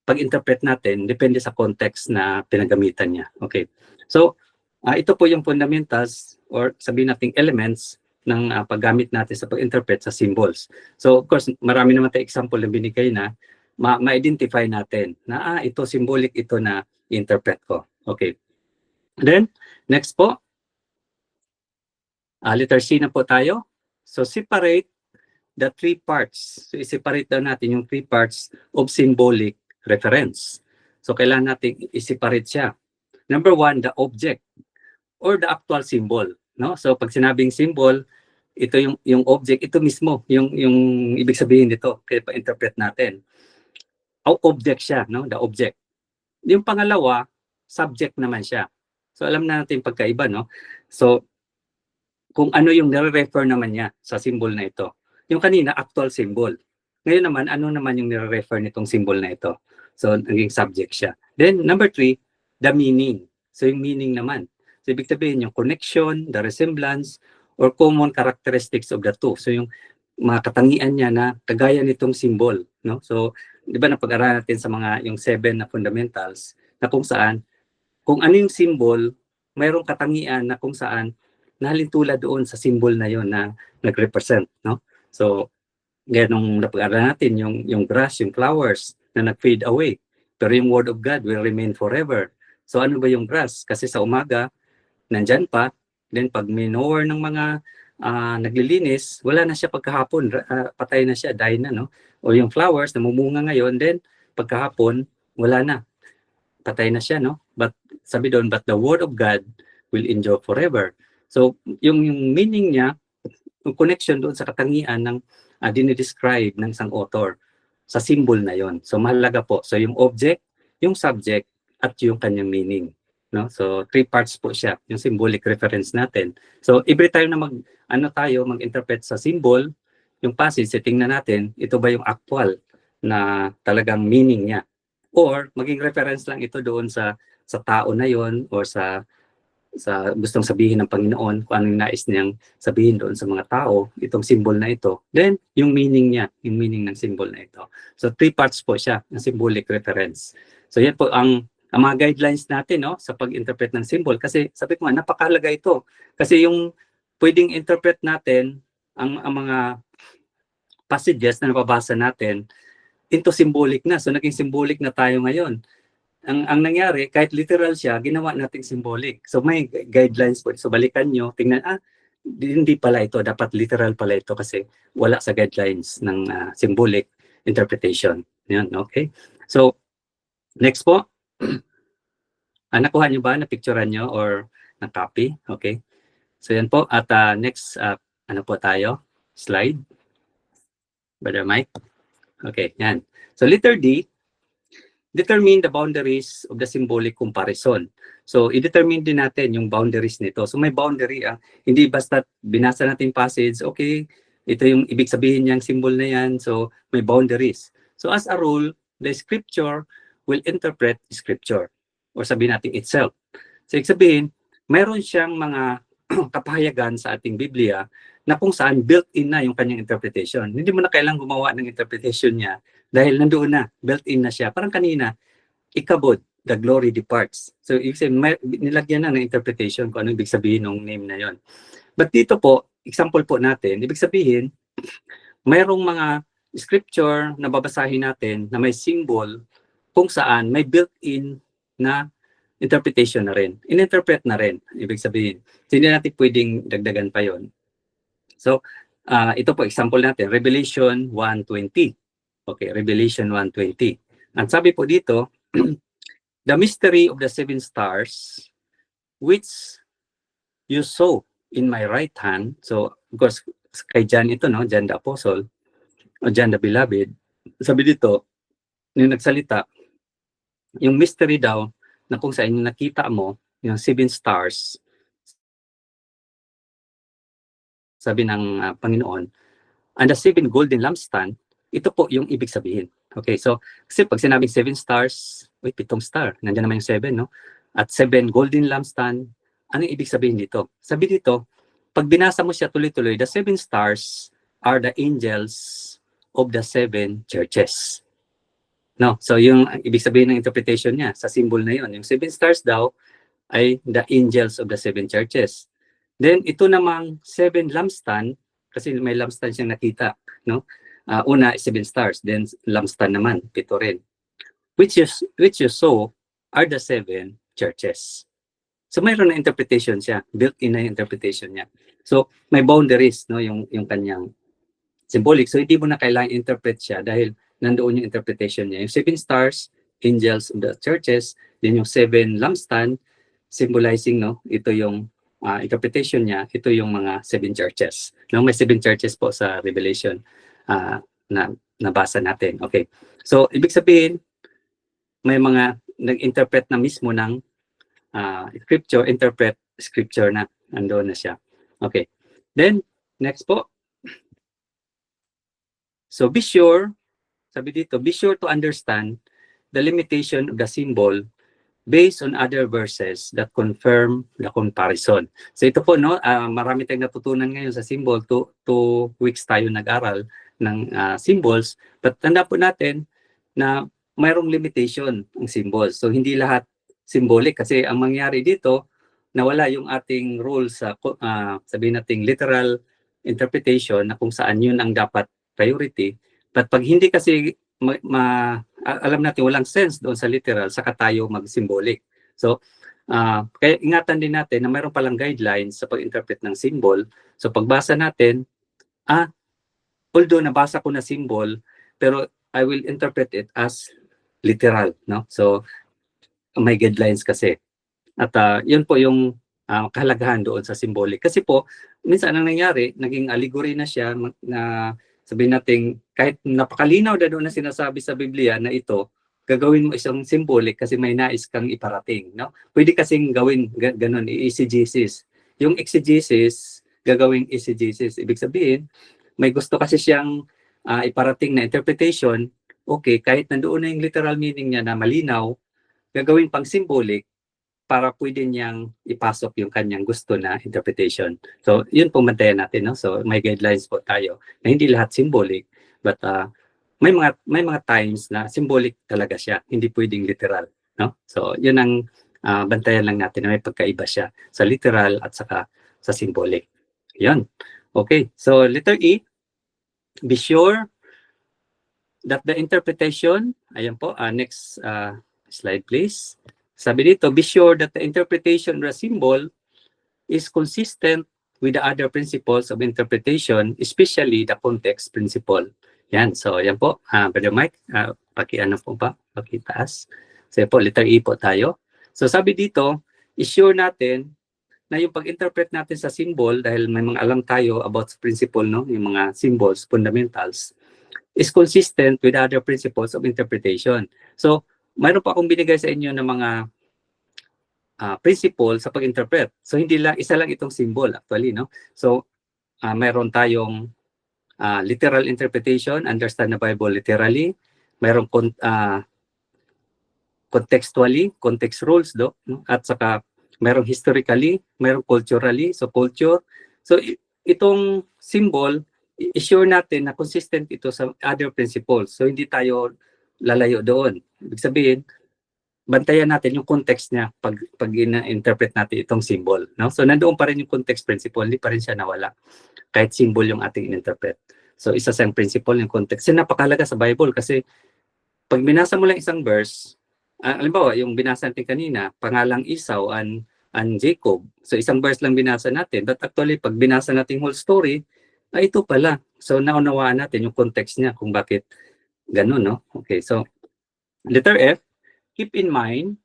pag-interpret natin, depende sa context na pinagamitan niya. Okay. So, ito po yung fundamentals, or sabihin natin elements, ng paggamit natin sa pag-interpret sa symbols. So, of course, marami naman tayong example na binigay na ma-identify natin na ito symbolic ito na interpret ko. Okay. Then next po, letter C na po tayo. So separate the three parts. So i-separate daw natin yung three parts of symbolic reference. So kailangan natin i-separate siya. Number 1, the object or the actual symbol. no? So pag sinabing symbol, ito yung object, ito mismo yung ibig sabihin nito kaya pa-interpret natin. Object siya, no? The object. Yung pangalawa, subject naman siya. So alam na natin yung pagkaiba, no? So kung ano yung nire-refer naman niya sa symbol na ito. Yung kanina, actual symbol. Ngayon naman, ano naman yung nire-refer nitong symbol na ito? So naging subject siya. Then number 3, the meaning. So yung meaning naman. So ibig sabihin yung connection, the resemblance, or common characteristics of the two. So yung mga katangian niya na kagaya nitong symbol, no? So, di ba napag-aralan natin sa mga yung 7 na fundamentals na kung saan kung ano yung symbol, mayroong katangian na kung saan nahalintulad doon sa symbol na yon na nag-represent, no? So, ganong napag-aralan natin yung grass, yung flowers na nag-fade away. Pero yung word of God will remain forever. So, ano ba yung grass? Kasi sa umaga, nandyan pa. Then pag minower ng mga naglilinis, wala na siya pagkahapon, patay na siya, die na, no? O yung flowers, namumunga ngayon, then pagkahapon, wala na, patay na siya, no? But sabi doon, but the word of God will endure forever. So yung meaning niya, yung connection doon sa katangian ng dinidescribe ng isang author sa symbol na yon. So mahalaga po. So yung object, yung subject, at yung kanyang meaning. No? So 3 parts po siya, yung symbolic reference natin. So every time na mag-interpret sa symbol, yung passage, tingnan natin, ito ba yung actual na talagang meaning niya? Or maging reference lang ito doon sa tao na yon or sa gustong sabihin ng Panginoon, kung anong nais niyang sabihin doon sa mga tao, itong symbol na ito. Then yung meaning niya, yung meaning ng symbol na ito. So 3 parts po siya, ng symbolic reference. So yan po ang mga guidelines natin, no, sa pag-interpret ng symbol. Kasi sabi ko nga, napakahalaga ito. Kasi yung pwedeng interpret natin, ang mga passages na nababasa natin, into symbolic na. So naging symbolic na tayo ngayon. Ang nangyari, kahit literal siya, ginawa nating symbolic. So may guidelines po. So balikan nyo, tingnan, hindi pala ito. Dapat literal pala ito kasi wala sa guidelines ng symbolic interpretation. Yan, okay? So, next po. Nakuha nyo ba? Napicturean nyo or na-copy? Okay. So yan po. At next, ano po tayo? Slide. Brother Mike. Okay, yan. So letter D, determine the boundaries of the symbolic comparison. So i-determine din natin yung boundaries nito. So may boundary. Hindi basta binasa natin passage, okay, ito yung ibig sabihin niyang symbol na yan. So may boundaries. So as a rule, the scripture will interpret scripture or sabihin natin itself. So ibig sabihin, mayroon siyang mga kapahayagan sa ating Biblia na kung saan built-in na yung kanyang interpretation. Hindi mo na kailangang gumawa ng interpretation niya dahil nandoon na, built-in na siya. Parang kanina, ikabod, the glory departs. So ibig sabihin, nilagyan na ng interpretation kung ano ibig sabihin ng name na yon. But dito po, example po natin, ibig sabihin, mayroong mga scripture na babasahin natin na may symbol kung saan may built-in na interpretation na rin. In-interpret na rin, ibig sabihin. So, hindi natin pwedeng dagdagan pa yon. So, ito po, example natin, Revelation 1:20. Okay, Revelation 1:20. Ang sabi po dito, the mystery of the 7 stars, which you saw in my right hand. So, of course, kay John ito, no? John the Apostle, o John the Beloved. Sabi dito, nung nagsalita, yung mystery daw, na kung saan yung nakita mo, yung 7 stars, sabi ng Panginoon, and the 7 golden lampstand, ito po yung ibig sabihin. Okay, so, kasi pag sinabing 7 stars, 7 star, nandiyan naman yung 7, no? At 7 golden lampstand, ano yung ibig sabihin dito? Sabi dito, pag binasa mo siya tuloy-tuloy, the 7 stars are the angels of the 7 churches. No, so yung ibig sabihin ng interpretation niya sa symbol na yon, yung 7 stars daw ay the angels of the 7 churches. Then ito namang 7 lampstand, kasi may lampstand siyang nakita, no? Una 7 stars, then lampstand naman 7 rin. Which you saw are the 7 churches. So mayroon na interpretation siya, built-in na interpretation niya. So may boundaries, no, yung kanyang symbolic. So hindi mo na kailangan interpret siya dahil nandoon yung interpretation niya. Yung 7 stars, angels of the churches, then yung 7 lampstand, symbolizing, no, ito yung interpretation niya, ito yung mga 7 churches. No, may 7 churches po sa Revelation na nabasa natin. Okay. So, ibig sabihin, may mga nag-interpret na mismo ng interpret scripture na nandoon na siya. Okay. Then, next po. So, be sure, sabi dito, be sure to understand the limitation of the symbol based on other verses that confirm the comparison. So ito po, no, marami tayong natutunan ngayon sa symbol. 2 weeks tayo nag-aral ng symbols. But tanda po natin na mayroong limitation ang symbols. So hindi lahat symbolic kasi ang mangyari dito, nawala yung ating rule sa sabihin nating literal interpretation na kung saan yun ang dapat priority. But pag hindi kasi alam natin walang sense doon sa literal, saka tayo mag-symbolic. So, kaya ingatan din natin na mayroon palang guidelines sa pag-interpret ng symbol. So, pagbasa natin, although nabasa ko na symbol, pero I will interpret it as literal, no? So, may guidelines kasi. At yun po yung kahalagahan doon sa symbolic. Kasi po, minsan ang nangyari, naging allegory na siya na sabihin natin, kahit napakalinaw na doon na sinasabi sa Biblia na ito, gagawin mo isang symbolic kasi may nais kang iparating. No? Pwede kasing gawin ganun, i-exegesis. Yung exegesis, gagawing exegesis. Ibig sabihin, may gusto kasi siyang iparating na interpretation, okay, kahit nandoon na yung literal meaning niya na malinaw, gagawin pang symbolic para pwede niyang ipasok yung kanyang gusto na interpretation. So, yun po mantayan natin. No? So, may guidelines po tayo na hindi lahat symbolic, but may mga times na symbolic talaga siya, hindi pwedeng literal. No? So, yun ang bantayan lang natin na may pagkaiba siya sa literal at saka sa symbolic. Yun. Okay. So, letter E, be sure that the interpretation, ayan po, next slide please. Sabi dito, be sure that the interpretation of the symbol is consistent with the other principles of interpretation, especially the context principle. Yan, so yan po. Brother Mike, paki-ano po ba? Pakitaas. So yan po, letter E po tayo. So sabi dito, i-sure natin na yung pag-interpret natin sa symbol, dahil may mga alam tayo about sa principle, no? Yung mga symbols, fundamentals, is consistent with other principles of interpretation. So, mayroon pa akong binigay sa inyo ng mga principle sa pag-interpret. So, hindi lang, isa lang itong symbol actually, no? So, mayroon tayong literal interpretation, understand the Bible literally. Mayroon contextually, context rules, no? At saka mayroong historically, mayroong culturally, so culture. So, itong symbol, i-sure natin na consistent ito sa other principles. So, hindi tayo lalayo doon. Ibig sabihin, bantayan natin yung context niya pag ina-interpret natin itong symbol. No? So, nandoon pa rin yung context principle, hindi pa rin siya nawala. Kahit symbol yung ating in-interpret. So, isa sa principle yung context. Kasi napakalaga sa Bible kasi pag binasa mo lang isang verse, halimbawa, yung binasa natin kanina, pangalang Esau and Jacob. So, isang verse lang binasa natin. But actually, pag binasa natin whole story, ito pala. So, naunawaan natin yung context niya kung bakit ganun, no? Okay, so, letter F, keep in mind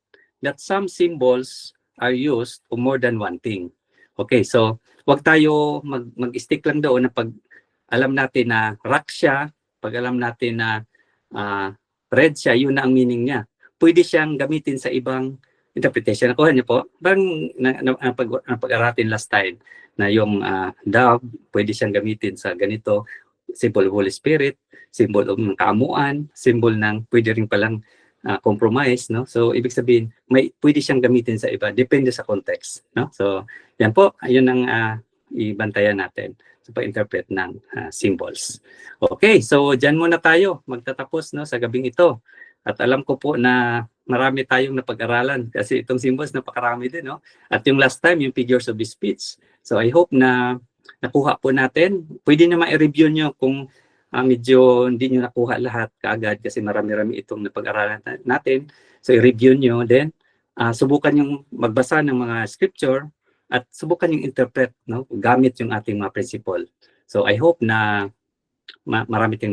that some symbols are used for more than one thing. Okay, so, wag tayo mag-stick lang doon na pag alam natin na rock siya, pag alam natin na red siya, yun na ang meaning niya. Pwede siyang gamitin sa ibang interpretation. Nakuha niyo po? Bang pag-aratin last time na yung dove, pwede siyang gamitin sa ganito, symbol of Holy Spirit, symbol of kaamuan, symbol ng pwede rin palang compromise, no? So, ibig sabihin, pwede siyang gamitin sa iba, depende sa context, no? So, yan po, ayun ang ibantayan natin sa pag-interpret ng symbols. Okay, so dyan muna tayo magtatapos, no, sa gabing ito. At alam ko po na marami tayong napag-aralan kasi itong symbols napakarami din, no? At yung last time, yung figures of speech. So, I hope na nakuha po natin. Pwede naman i-review nyo kung medyo hindi nyo nakuha lahat kaagad kasi marami-rami itong napag-aralan natin. So, i-review nyo. Then, subukan yung magbasa ng mga scripture at subukan yung interpret, no? Gamit yung ating mga principle. So, I hope na marami tayong